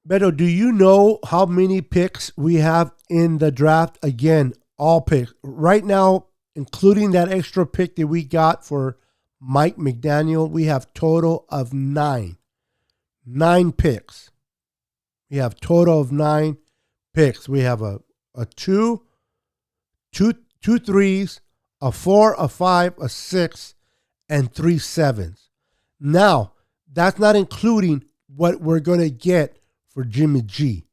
Beto, do you know how many picks we have in the draft? Again, all picks. Right now, including that extra pick that we got for Mike McDaniel, we have total of 9. 9 picks. We have total of 9 picks. We have a 2, 2 3s, a 4, a 5, a 6, and 3 7s. Now, that's not including what we're going to get for Jimmy G.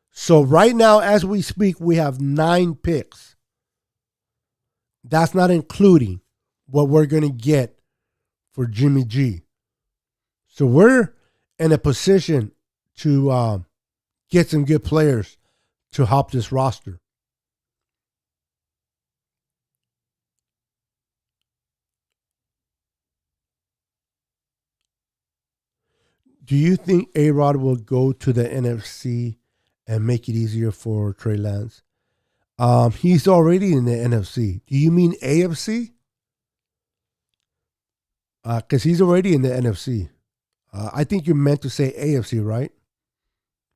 So right now, as we speak, we have 9 picks. That's not including what we're going to get for Jimmy G. So we're in a position to get some good players to help this roster. Do you think A-Rod will go to the NFC and make it easier for Trey Lance? He's already in the NFC. Do you mean AFC? Because he's already in the NFC. I think you meant to say AFC, right?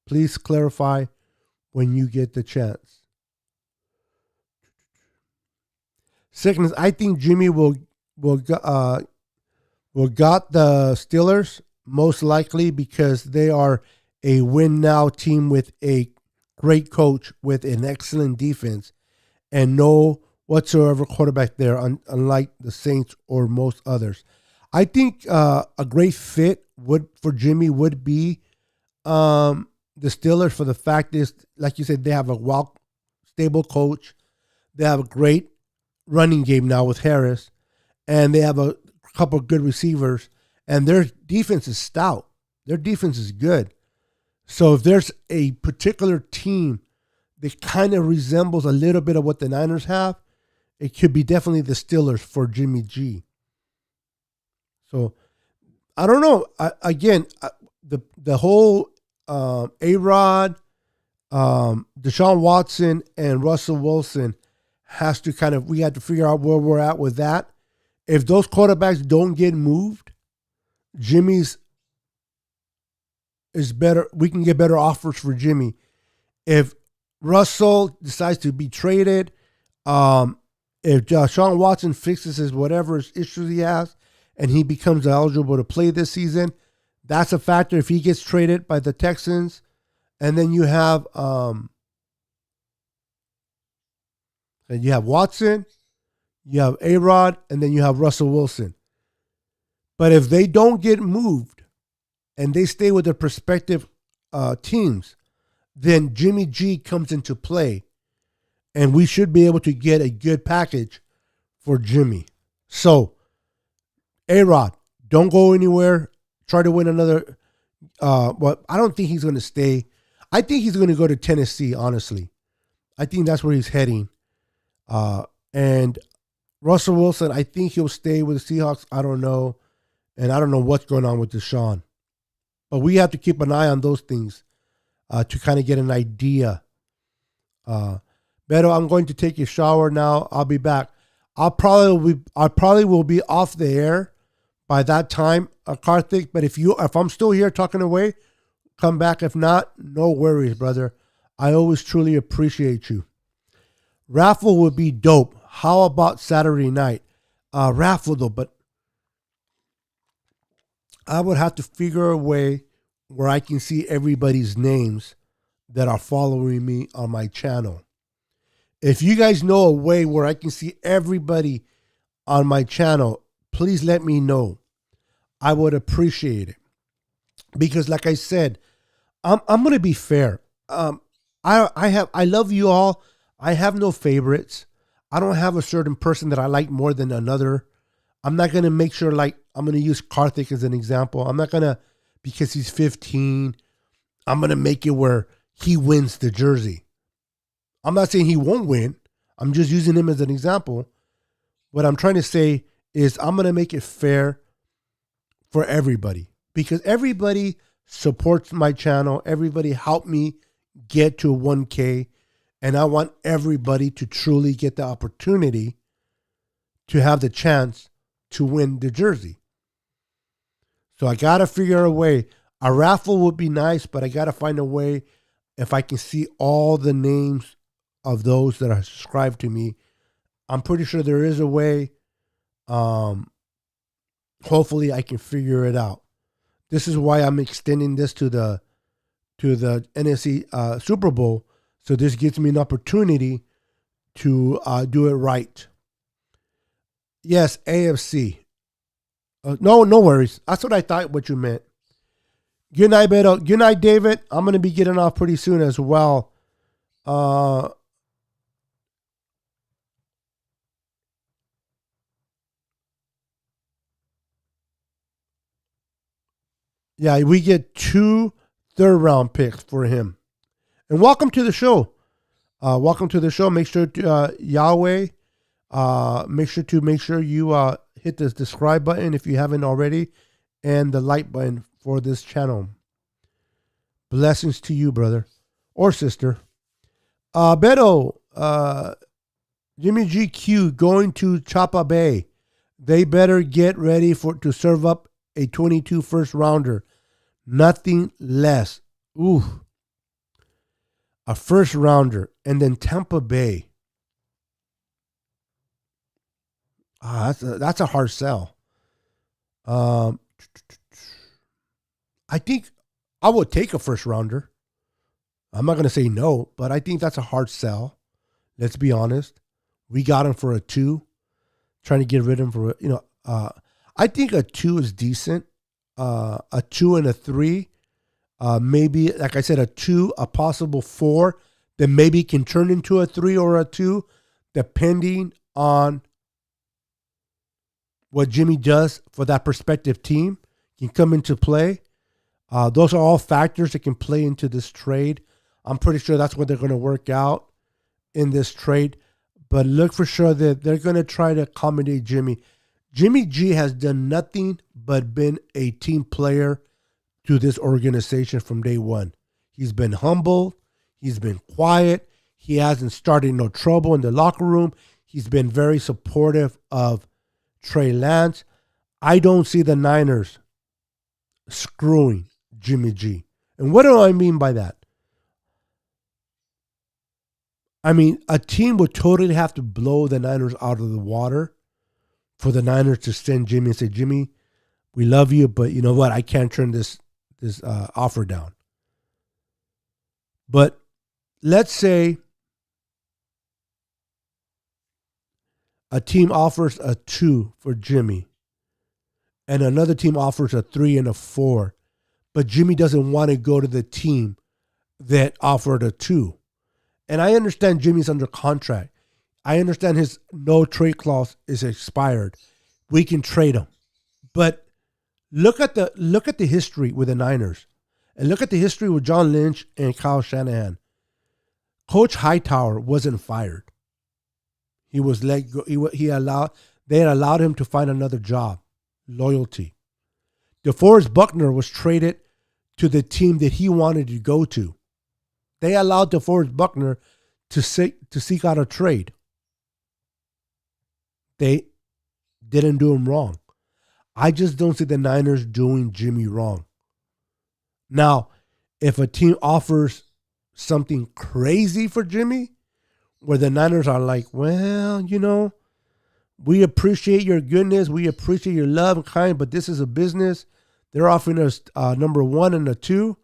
Please clarify when you get the chance. Second, I think Jimmy will got the Steelers most likely because they are a win now team with a great coach with an excellent defense and no whatsoever quarterback there, unlike the Saints or most others. I think a great fit for Jimmy would be the Steelers for the fact is, like you said, they have a stable coach. They have a great running game now with Harris, and they have a couple of good receivers, and their defense is stout. Their defense is good. So if there's a particular team that kind of resembles a little bit of what the Niners have, it could be definitely the Steelers for Jimmy G. So I don't know. The whole A-Rod, Deshaun Watson, and Russell Wilson has to we have to figure out where we're at with that. If those quarterbacks don't get moved, Jimmy's is better. We can get better offers for Jimmy. If Russell decides to be traded, if Deshaun Watson fixes his whatever issues he has, and he becomes eligible to play this season, that's a factor. If he gets traded by the Texans, and then you have Watson, you have A-Rod, and then you have Russell Wilson. But if they don't get moved and they stay with their prospective teams, then Jimmy G comes into play, and we should be able to get a good package for Jimmy. So, A-Rod, don't go anywhere. Try to win another. I don't think he's going to stay. I think he's going to go to Tennessee, honestly. I think that's where he's heading. And Russell Wilson, I think he'll stay with the Seahawks. I don't know. And I don't know what's going on with Deshaun. But we have to keep an eye on those things to kind of get an idea. Beto, I'm going to take a shower now. I'll be back. I probably will be off the air by that time, Karthik. But if I'm still here talking away, come back. If not, no worries, brother. I always truly appreciate you. Raffle would be dope. How about Saturday night? Raffle though, but I would have to figure a way where I can see everybody's names that are following me on my channel. If you guys know a way where I can see everybody on my channel, please let me know. I would appreciate it. Because like I said, I'm going to be fair. I love you all. I have no favorites. I don't have a certain person that I like more than another. I'm not going to make sure, I'm going to use Karthik as an example. I'm not going to, because he's 15, I'm going to make it where he wins the jersey. I'm not saying he won't win. I'm just using him as an example. What I'm trying to say is I'm going to make it fair for everybody, because everybody supports my channel. Everybody helped me get to 1K. And I want everybody to truly get the opportunity to have the chance to win the jersey. So I got to figure a way. A raffle would be nice, but I got to find a way if I can see all the names of those that are subscribed to me. I'm pretty sure there is a way. Hopefully I can figure it out. This is why I'm extending this to the NFC Super Bowl. So this gives me an opportunity to do it right. Yes, AFC. No worries. That's what I thought what you meant. Good night, Beto. Good night, David. I'm going to be getting off pretty soon as well. Yeah, we get 2 third-round picks for him. And welcome to the show. Welcome to the show. Make sure to Yahweh. Make sure you hit the subscribe button if you haven't already, and the like button for this channel. Blessings to you, brother or sister. Beto, Jimmy GQ going to Chapa Bay. They better get ready to serve up a 22 first rounder. Nothing less. Ooh. A first rounder. And then Tampa Bay. That's a hard sell. I think I would take a first rounder. I'm not going to say no, but I think that's a hard sell. Let's be honest. We got him for a 2. Trying to get rid of him for, I think a 2 is decent. A 2 and a 3. Maybe, like I said, a 2, a possible 4. Then maybe can turn into a 3 or a 2, depending on what Jimmy does for that prospective team. Can come into play. Those are all factors that can play into this trade. I'm pretty sure that's what they're going to work out in this trade. But look for sure that they're going to try to accommodate Jimmy. Jimmy G has done nothing but been a team player to this organization from day one. He's been humble. He's been quiet. He hasn't started no trouble in the locker room. He's been very supportive of Trey Lance. I don't see the Niners screwing Jimmy G. And what do I mean by that? I mean, a team would totally have to blow the Niners out of the water for the Niners to send Jimmy and say, Jimmy, we love you, but you know what? I can't turn this offer down. But let's say a team offers a 2 for Jimmy and another team offers a 3 and a 4, but Jimmy doesn't want to go to the team that offered a 2. And I understand Jimmy's under contract. I understand his no trade clause is expired. We can trade him. But look at the history with the Niners. And look at the history with John Lynch and Kyle Shanahan. Coach Hightower wasn't fired. He was let go. They had allowed him to find another job. Loyalty. DeForest Buckner was traded to the team that he wanted to go to. They allowed DeForest Buckner to seek out a trade. They didn't do him wrong. I just don't see the Niners doing Jimmy wrong. Now, if a team offers something crazy for Jimmy, where the Niners are like, well, we appreciate your goodness, we appreciate your love and kind, but this is a business. They're offering us number 1 and a 2,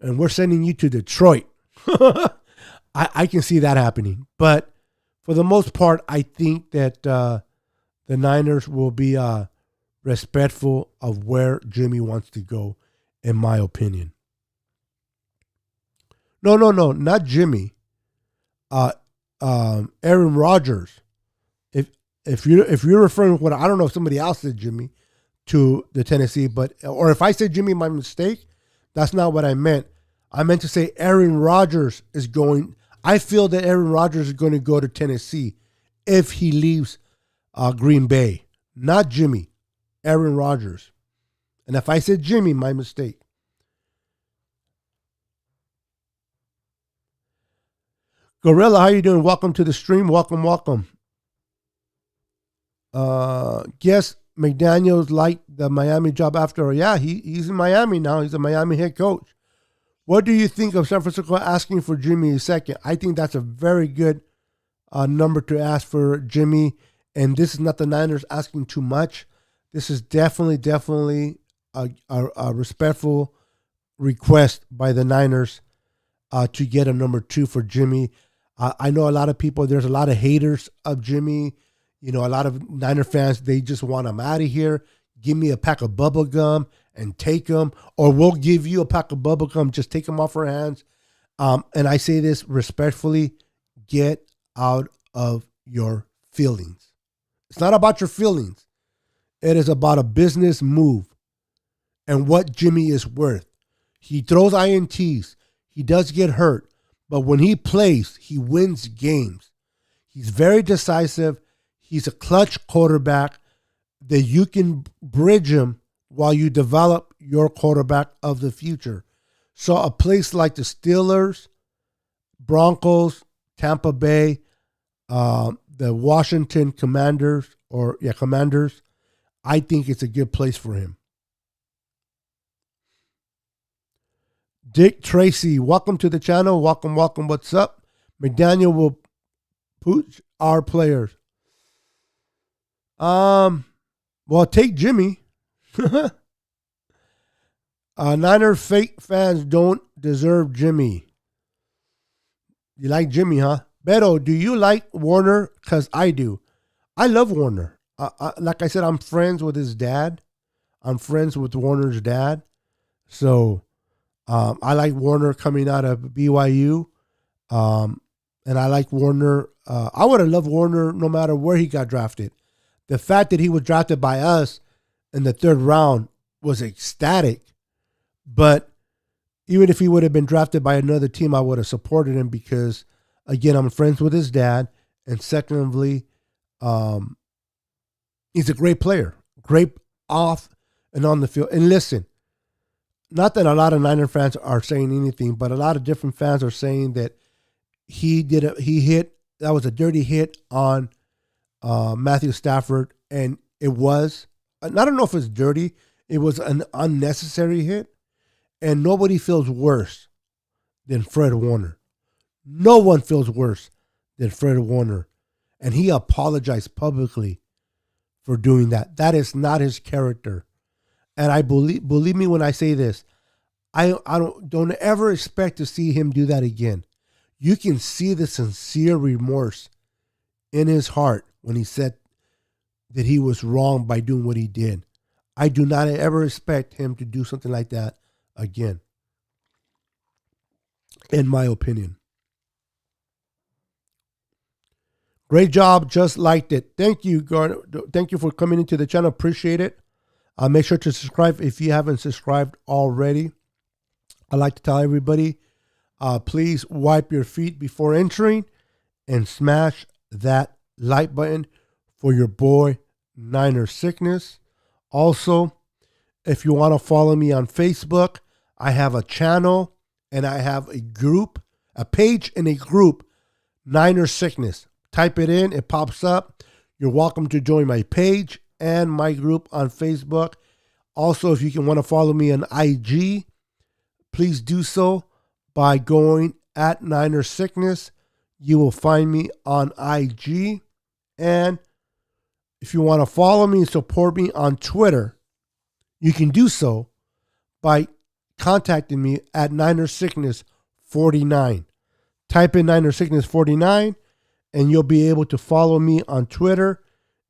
and we're sending you to Detroit. I can see that happening. But for the most part, I think that the Niners will be respectful of where Jimmy wants to go, in my opinion. No, not Jimmy. Aaron Rodgers. If you're referring to what, I don't know if somebody else said Jimmy to the Tennessee, or if I said Jimmy, my mistake. That's not what I meant. I meant to say Aaron Rodgers is going. I feel that Aaron Rodgers is going to go to Tennessee if he leaves Green Bay. Not Jimmy. Aaron Rodgers. And if I said Jimmy, my mistake. Gorilla, how you doing? Welcome to the stream. Welcome. Guess McDaniel's liked the Miami job after. Yeah, he's in Miami now. He's a Miami head coach. What do you think of San Francisco asking for Jimmy second? I think that's a very good number to ask for Jimmy. And this is not the Niners asking too much. This is definitely a respectful request by the Niners to get a number 2 for Jimmy. I know a lot of people, there's a lot of haters of Jimmy. A lot of Niner fans, they just want him out of here. Give me a pack of bubble gum and take them, or we'll give you a pack of bubble gum. Just take them off our hands. And I say this respectfully: get out of your feelings. It's not about your feelings. It is about a business move and what Jimmy is worth. He throws INTs. He does get hurt. But when he plays, he wins games. He's very decisive. He's a clutch quarterback that you can bridge him while you develop your quarterback of the future. So a place like the Steelers, Broncos, Tampa Bay, the Washington Commanders, I think it's a good place for him. Dick Tracy, welcome to the channel. Welcome. What's up? McDaniel will pooch our players. Well, take Jimmy. Niner fake fans don't deserve Jimmy. You like Jimmy, huh? Beto, do you like Warner? Because I do. I love Warner. Like I said, I'm friends with his dad. I'm friends with Warner's dad. So I like Warner coming out of BYU. And I like Warner. I would have loved Warner no matter where he got drafted. The fact that he was drafted by us in the 3rd round was ecstatic. But even if he would have been drafted by another team, I would have supported him because, again, I'm friends with his dad. And secondly, he's a great player. Great off and on the field. And listen, not that a lot of Niner fans are saying anything, but a lot of different fans are saying that that was a dirty hit on Matthew Stafford. And it was, I don't know if it's dirty. It was an unnecessary hit. And nobody feels worse than Fred Warner. No one feels worse than Fred Warner. And he apologized publicly for doing that. That is not his character. And I believe me when I say this, I don't ever expect to see him do that again. You can see the sincere remorse in his heart when he said that he was wrong by doing what he did. I do not ever expect him to do something like that again, in my opinion. Great job. Just liked it. Thank you, Garner. Thank you for coming into the channel. Appreciate it. Make sure to subscribe if you haven't subscribed already. I like to tell everybody, please wipe your feet before entering and smash that like button for your boy Niner Sickness. Also, if you want to follow me on Facebook, I have a channel and I have a group, a page and a group, Niner Sickness. Type it in, it pops up. You're welcome to join my page and my group on Facebook. Also, if you want to follow me on IG, please do so by going at Niner Sickness. You will find me on IG. And if you want to follow me and support me on Twitter, you can do so by contacting me at Niner Sickness 49. Type in Niner Sickness 49 and you'll be able to follow me on Twitter.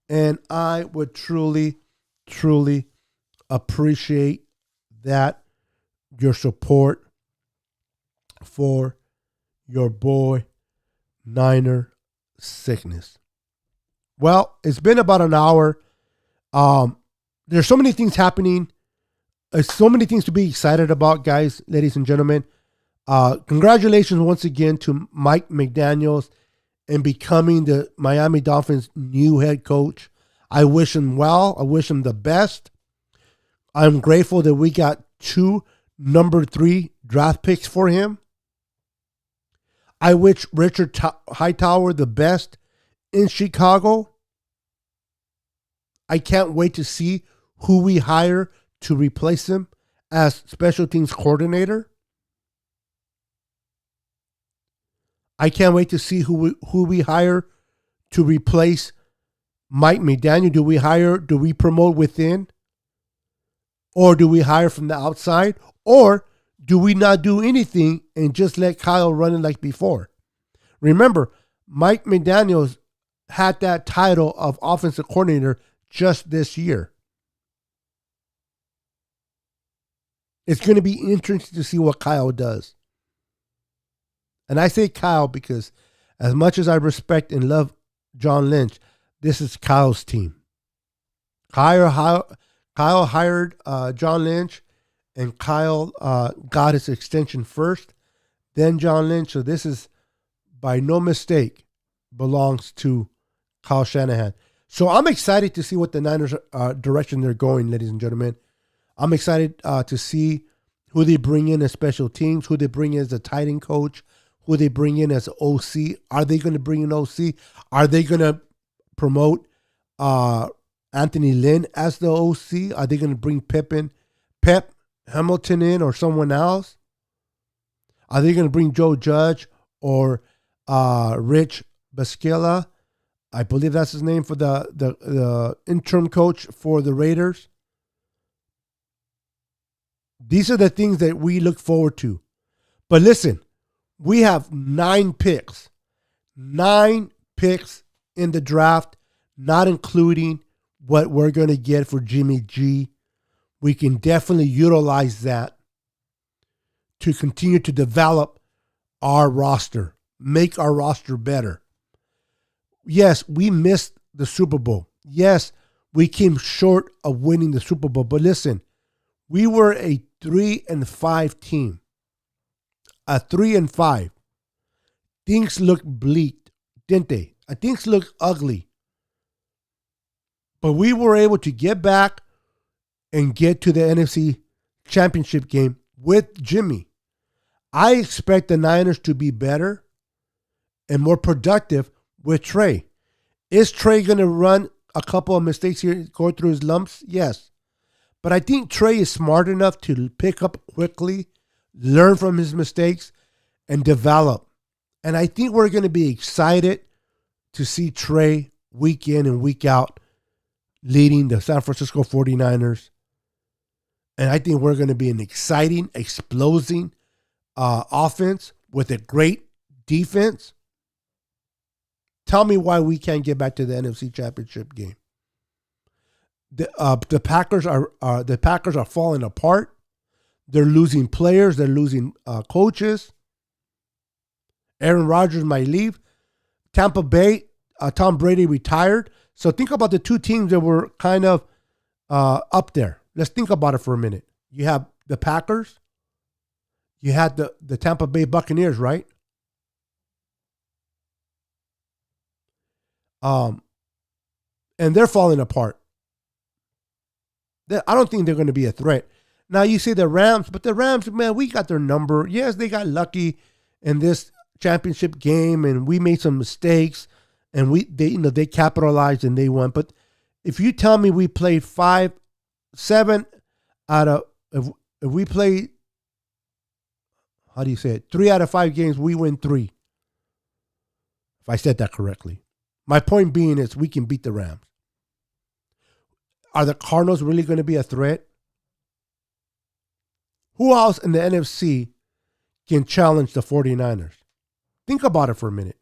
And I would truly, truly appreciate that, your support for your boy Niner Sickness. Well, it's been about an hour. There's so many things happening. There's so many things to be excited about, guys, ladies and gentlemen. Congratulations once again to Mike McDaniel in becoming the Miami Dolphins' new head coach. I wish him well. I wish him the best. I'm grateful that we got 2 number 3 draft picks for him. I wish Richard Hightower the best in Chicago. I can't wait to see who we hire to replace him as special teams coordinator. I can't wait to see who we hire to replace Mike McDaniel. Do we promote within? Or do we hire from the outside? Or do we not do anything and just let Kyle run it like before? Remember, Mike McDaniel had that title of offensive coordinator just this year. It's going to be interesting to see what Kyle does. And I say Kyle because as much as I respect and love John Lynch, this is Kyle's team. Kyle hired John Lynch, and Kyle got his extension first, then John Lynch. So this is, by no mistake, belongs to Kyle Shanahan. So I'm excited to see what the Niners direction they're going, ladies and gentlemen. I'm excited to see who they bring in as special teams, who they bring in as a tight end coach, who they bring in as OC. Are they going to bring in OC? Are they going to promote Anthony Lynn as the OC? Are they going to bring Pep Hamilton in, or someone else? Are they going to bring Joe Judge or Rich Bisaccia? I believe that's his name, for the interim coach for the Raiders. These are the things that we look forward to. But listen, we have 9 picks. 9 picks in the draft, not including what we're going to get for Jimmy G. We can definitely utilize that to continue to develop our roster, make our roster better. Yes, we missed the Super Bowl. Yes, we came short of winning the Super Bowl. But listen, we were a 3-5 team. A 3-5. Things look bleak, didn't they? Things look ugly. But we were able to get back and get to the NFC Championship game with Jimmy. I expect the Niners to be better and more productive with Trey. Is Trey going to run a couple of mistakes here, go through his lumps? Yes. But I think Trey is smart enough to pick up quickly, learn from his mistakes, and develop. And I think we're going to be excited to see Trey week in and week out leading the San Francisco 49ers. And I think we're going to be an exciting, exploding offense with a great defense. Tell me why we can't get back to the NFC Championship game. The Packers are falling apart. They're losing players. They're losing coaches. Aaron Rodgers might leave. Tampa Bay, Tom Brady retired. So think about the 2 teams that were kind of up there. Let's think about it for a minute. You have the Packers. You had the Tampa Bay Buccaneers, right? And they're falling apart. I don't think they're going to be a threat. Now you say the Rams, but the Rams, man, we got their number. Yes, they got lucky in this championship game, and we made some mistakes, and they capitalized and they won. But if you tell me we played 7 out of if we play, how do you say it? 3 out of 5 games, we win 3. If I said that correctly. My point being is we can beat the Rams. Are the Cardinals really going to be a threat? Who else in the NFC can challenge the 49ers? Think about it for a minute.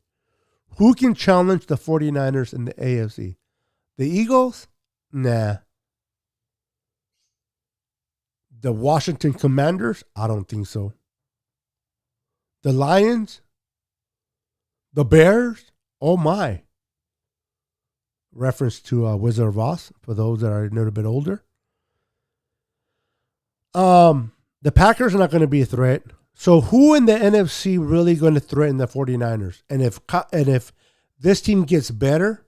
Who can challenge the 49ers in the AFC? The Eagles? Nah. The Washington Commanders? I don't think so. The Lions? The Bears? Oh my. Reference to Wizard of Oz for those that are a little bit older. The Packers are not going to be a threat. So who in the NFC really going to threaten the 49ers? And if this team gets better,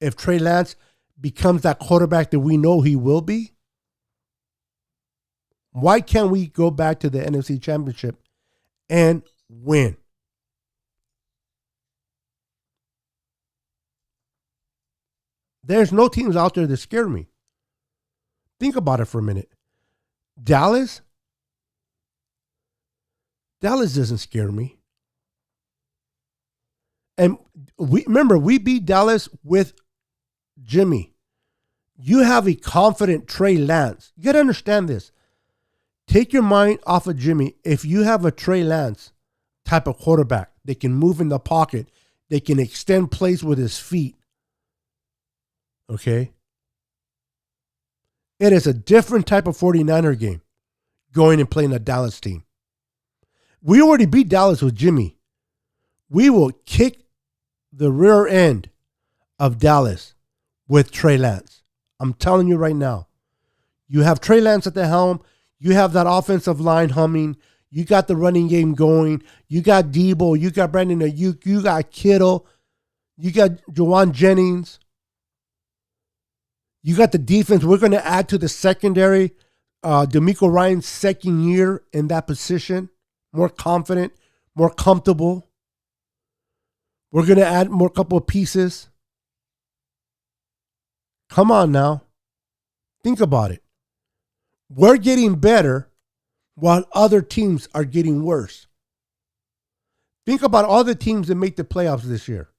if Trey Lance becomes that quarterback that we know he will be, why can't we go back to the NFC Championship and win? There's no teams out there that scare me. Think about it for a minute. Dallas doesn't scare me. And we beat Dallas with Jimmy. You have a confident Trey Lance. You got to understand this. Take your mind off of Jimmy. If you have a Trey Lance type of quarterback, they can move in the pocket. They can extend plays with his feet. Okay? It is a different type of 49er game. going and playing a Dallas team. We already beat Dallas with Jimmy. We will kick the rear end of Dallas with Trey Lance. I'm telling you right now. You have Trey Lance at the helm. You have that offensive line humming. You got the running game going. You got Debo. You got Brandon Ayuk. You got Kittle. You got Juwan Jennings. You got the defense. We're going to add to the secondary. DeMeco Ryans' second year in that position. More confident, more comfortable. We're going to add more couple of pieces. Come on now. Think about it. We're getting better while other teams are getting worse. Think about all the teams that make the playoffs this year.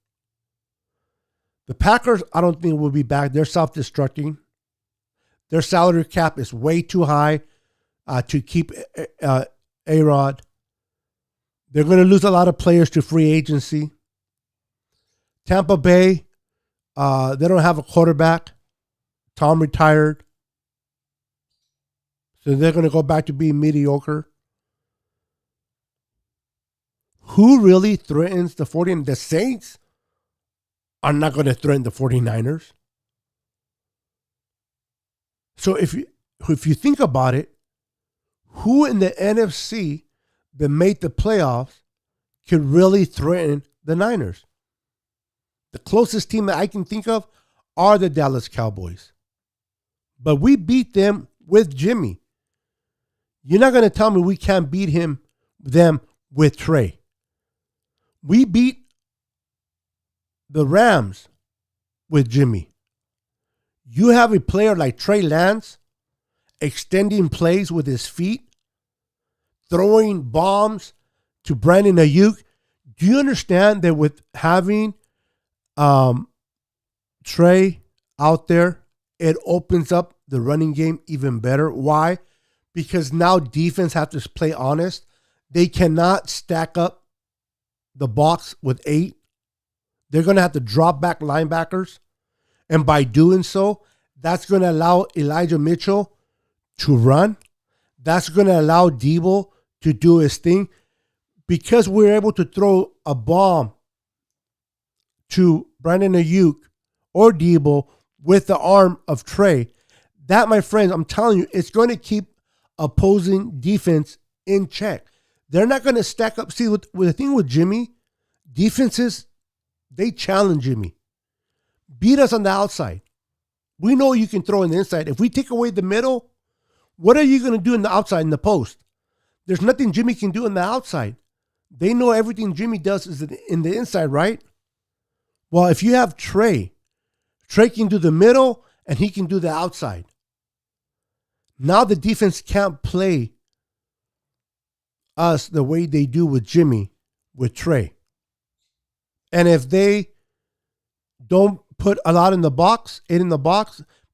The Packers, I don't think will be back. They're self-destructing. Their salary cap is way too high to keep A-Rod. They're going to lose a lot of players to free agency. Tampa Bay, they don't have a quarterback. Tom retired. So they're going to go back to being mediocre. Who really threatens the 49ers? The Saints are not going to threaten the 49ers. So if you think about it, who in the NFC that made the playoffs could really threaten the Niners? The closest team that I can think of are the Dallas Cowboys. But we beat them with Jimmy. You're not going to tell me we can't beat them with Trey. We beat the Rams with Jimmy. You have a player like Trey Lance extending plays with his feet, throwing bombs to Brandon Ayuk. Do you understand that with having Trey out there, it opens up the running game even better? Why? Because now defense have to play honest. They cannot stack up the box with 8. They're going to have to drop back linebackers. And by doing so, that's going to allow Elijah Mitchell to run. That's going to allow Debo to do his thing. Because we're able to throw a bomb to Brandon Ayuk or Debo with the arm of Trey, that, my friends, I'm telling you, it's going to keep opposing defense in check. They're not going to stack up. See, with the thing with Jimmy, defenses, they challenge Jimmy. Beat us on the outside. We know you can throw in the inside. If we take away the middle, what are you going to do in the outside, in the post? There's nothing Jimmy can do on the outside. They know everything Jimmy does is in the inside, right? Well, if you have Trey can do the middle and he can do the outside. Now the defense can't play us the way they do with Jimmy, with Trey. And if they don't put a lot in the box,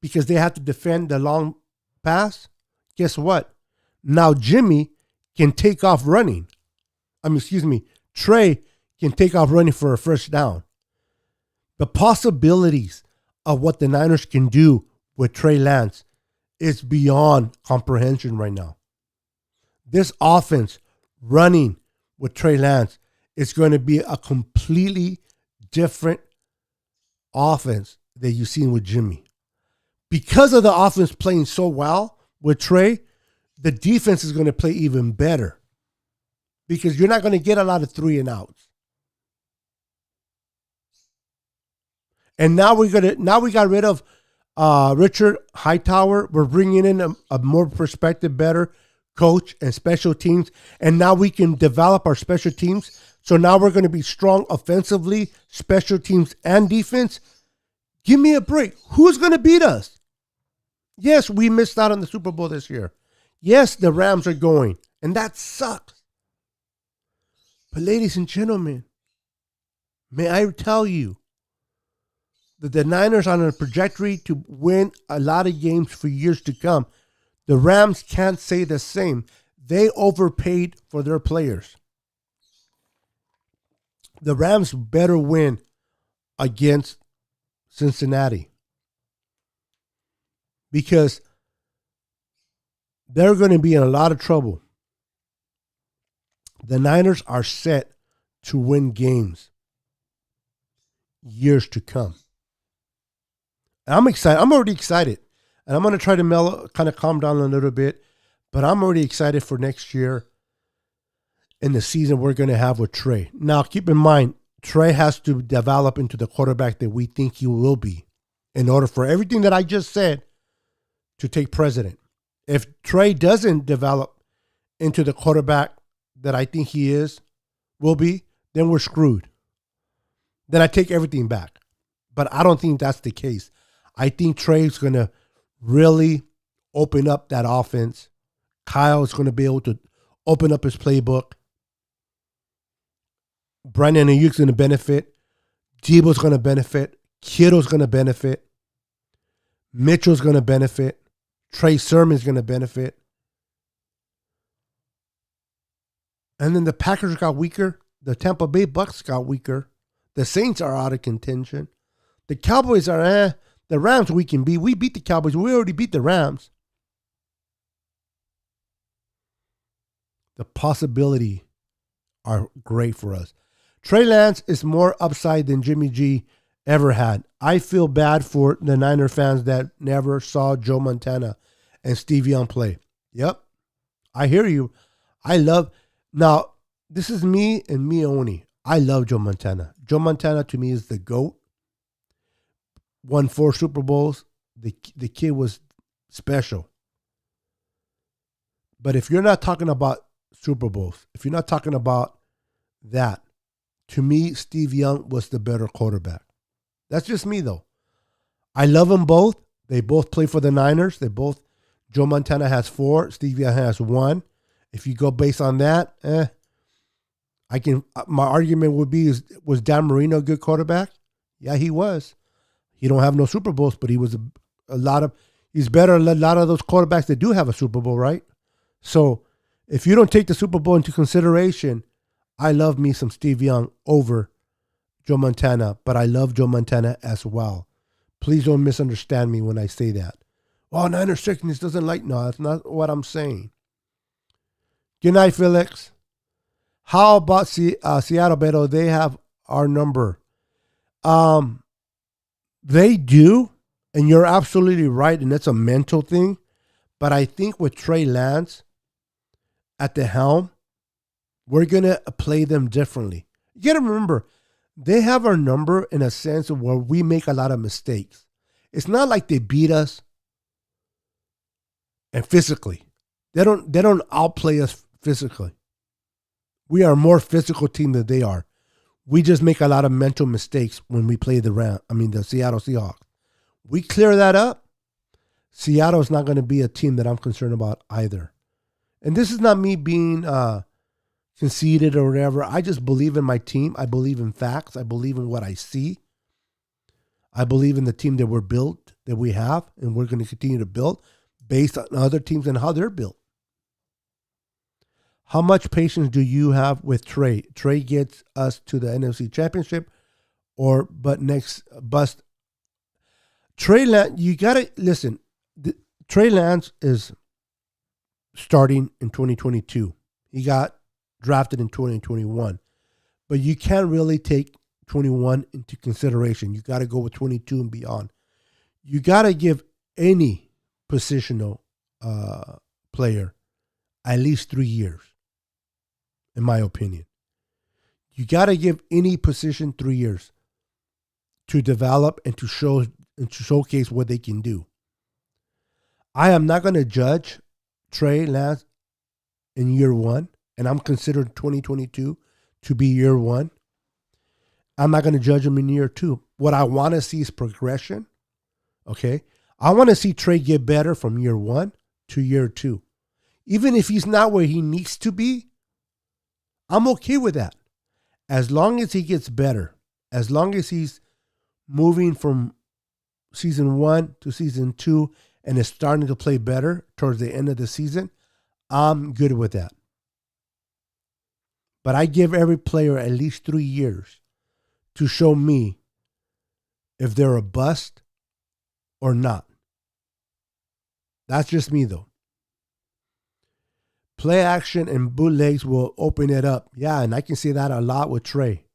because they have to defend the long pass, guess what? Now Jimmy can take off running. Trey can take off running for a first down. The possibilities of what the Niners can do with Trey Lance is beyond comprehension right now. This offense running with Trey Lance is going to be a completely different offense that you've seen with Jimmy. Because of the offense playing so well with Trey, the defense is going to play even better. Because you're not going to get a lot of 3 and outs. And now we got rid of Richard Hightower. We're bringing in a more perspective, better coach and special teams. And now we can develop our special teams. So now we're going to be strong offensively, special teams, and defense. Give me a break. Who's going to beat us? Yes, we missed out on the Super Bowl this year. Yes, the Rams are going. And that sucks. But ladies and gentlemen, may I tell you that the Niners are on a trajectory to win a lot of games for years to come. The Rams can't say the same. They overpaid for their players. The Rams better win against Cincinnati. Because they're going to be in a lot of trouble. The Niners are set to win games years to come. And I'm excited. I'm already excited. And I'm going to try to kind of calm down a little bit. But I'm already excited for next year and the season we're going to have with Trey. Now, keep in mind, Trey has to develop into the quarterback that we think he will be in order for everything that I just said to take precedent. If Trey doesn't develop into the quarterback that I think he will be, then we're screwed. Then I take everything back. But I don't think that's the case. I think Trey's going to really open up that offense. Kyle is going to be able to open up his playbook. Brandon Ayuk's going to benefit. Debo's going to benefit. Kittle's going to benefit. Mitchell's going to benefit. Trey Sermon's going to benefit. And then the Packers got weaker. The Tampa Bay Bucks got weaker. The Saints are out of contention. The Cowboys are, The Rams we can beat. We beat the Cowboys. We already beat the Rams. The possibility are great for us. Trey Lance is more upside than Jimmy G ever had. I feel bad for the Niner fans that never saw Joe Montana and Steve Young play. Yep. I hear you. Now, this is me and me only. I love Joe Montana. Joe Montana to me is the GOAT. Won 4 Super Bowls. The kid was special. But if you're not talking about Super Bowls, if you're not talking about that, to me, Steve Young was the better quarterback. That's just me, though. I love them both. They both play for the Niners. Joe Montana has 4. Steve Young has 1. If you go based on that, my argument would be, was Dan Marino a good quarterback? Yeah, he was. He don't have no Super Bowls, but he was he's better than a lot of those quarterbacks that do have a Super Bowl, right? So if you don't take the Super Bowl into consideration, I love me some Steve Young over Joe Montana, but I love Joe Montana as well. Please don't misunderstand me when I say that. Oh, Niner sickness doesn't like. No, that's not what I'm saying. Good night, Felix. How about Seattle, Beto? They have our number. They do, and you're absolutely right, and that's a mental thing. But I think with Trey Lance at the helm, we're going to play them differently. You got to remember, they have our number in a sense of where we make a lot of mistakes. It's not like they beat us and physically. They don't outplay us physically. We are a more physical team than they are. We just make a lot of mental mistakes when we play the Seattle Seahawks. We clear that up. Seattle's not going to be a team that I'm concerned about either. And this is not me being conceited or whatever. I just believe in my team. I believe in facts. I believe in what I see. I believe in the team that we're built, that we have, and we're going to continue to build based on other teams and how they're built. How much patience do you have with Trey? Trey gets us to the NFC Championship, but next bust. Trey Lance, you gotta listen. Trey Lance is starting in 2022. He got drafted in 2021, but you can't really take 21 into consideration. You got to go with 22 and beyond. You got to give any positional player at least 3 years. In my opinion, you got to give any position 3 years to develop and to showcase what they can do. I am not going to judge Trey Lance in year 1, and I'm considering 2022 to be year 1. I'm not going to judge him in year 2. What I want to see is progression. Okay, I want to see Trey get better from year 1 to year 2, even if he's not where he needs to be. I'm okay with that. As long as he gets better, as long as he's moving from season 1 to season 2 and is starting to play better towards the end of the season, I'm good with that. But I give every player at least 3 years to show me if they're a bust or not. That's just me, though. Play action and bootlegs will open it up. Yeah, and I can see that a lot with Trey.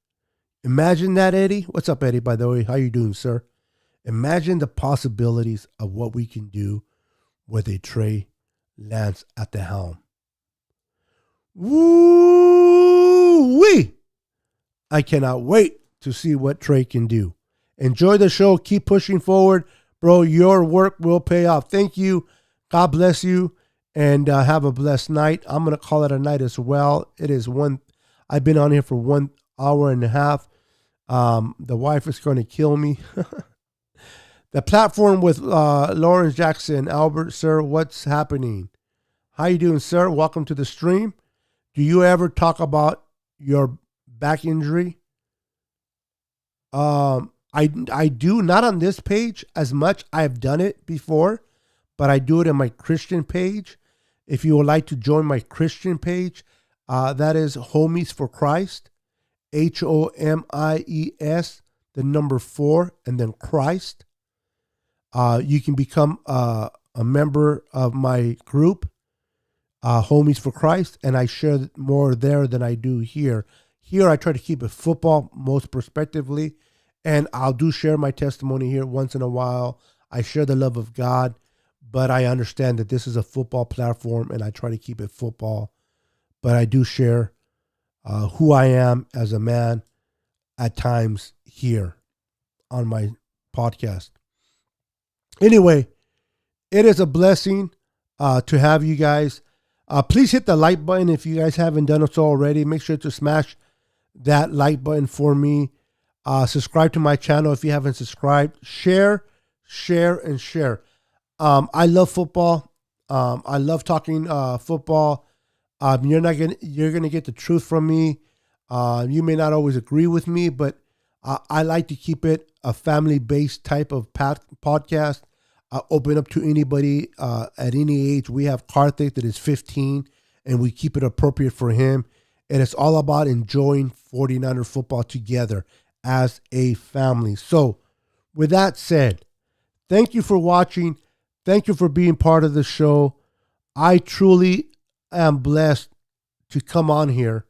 Imagine that, Eddie. What's up, Eddie, by the way? How you doing, sir? Imagine the possibilities of what we can do with a Trey Lance at the helm. Woo-wee! I cannot wait to see what Trey can do. Enjoy the show. Keep pushing forward. Bro, your work will pay off. Thank you. God bless you. And have a blessed night. I'm going to call it a night as well. It is I've been on here for 1 hour and a half. The wife is going to kill me. The platform with Lawrence Jackson. Albert, sir, what's happening? How you doing, sir? Welcome to the stream. Do you ever talk about your back injury? I do, not on this page as much. I've done it before, but I do it in my Christian page. If you would like to join my Christian page, that is Homies for Christ, HOMIES, the number 4, and then Christ. You can become a member of my group, Homies for Christ, and I share more there than I do here. Here, I try to keep it football most prospectively, and I'll do share my testimony here once in a while. I share the love of God, but I understand that this is a football platform, and I try to keep it football. But I do share who I am as a man at times here on my podcast. Anyway, it is a blessing to have you guys. Please hit the like button if you guys haven't done so already. Make sure to smash that like button for me. Subscribe to my channel if you haven't subscribed. Share, and share. I love football. I love talking football. You're gonna get the truth from me. You may not always agree with me, but I like to keep it a family-based type of podcast. Open up to anybody at any age. We have Karthik that is 15, and we keep it appropriate for him. And it's all about enjoying 49er football together as a family. So, with that said, thank you for watching. Thank you for being part of the show. I truly am blessed to come on here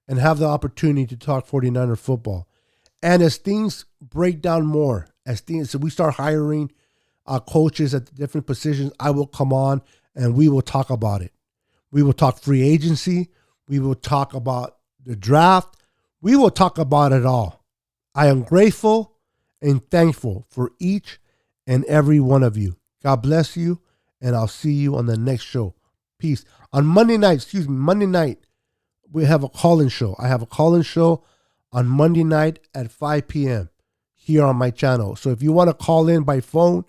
and have the opportunity to talk 49er football. And as things break down more, as we start hiring coaches at the different positions, I will come on and we will talk about it. We will talk free agency. We will talk about the draft. We will talk about it all. I am grateful and thankful for each and every one of you. God bless you, and I'll see you on the next show. Peace. On Monday night, we have a call-in show. I have a call-in show on Monday night at 5 p.m. here on my channel. So if you want to call in by phone,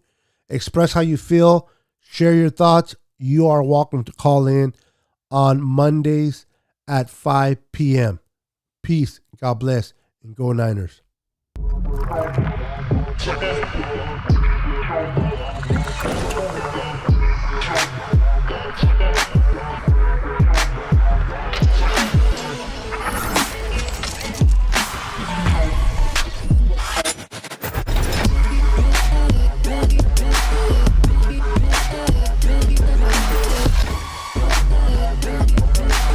express how you feel, share your thoughts, you are welcome to call in on Mondays at 5 p.m. Peace. God bless. And go Niners.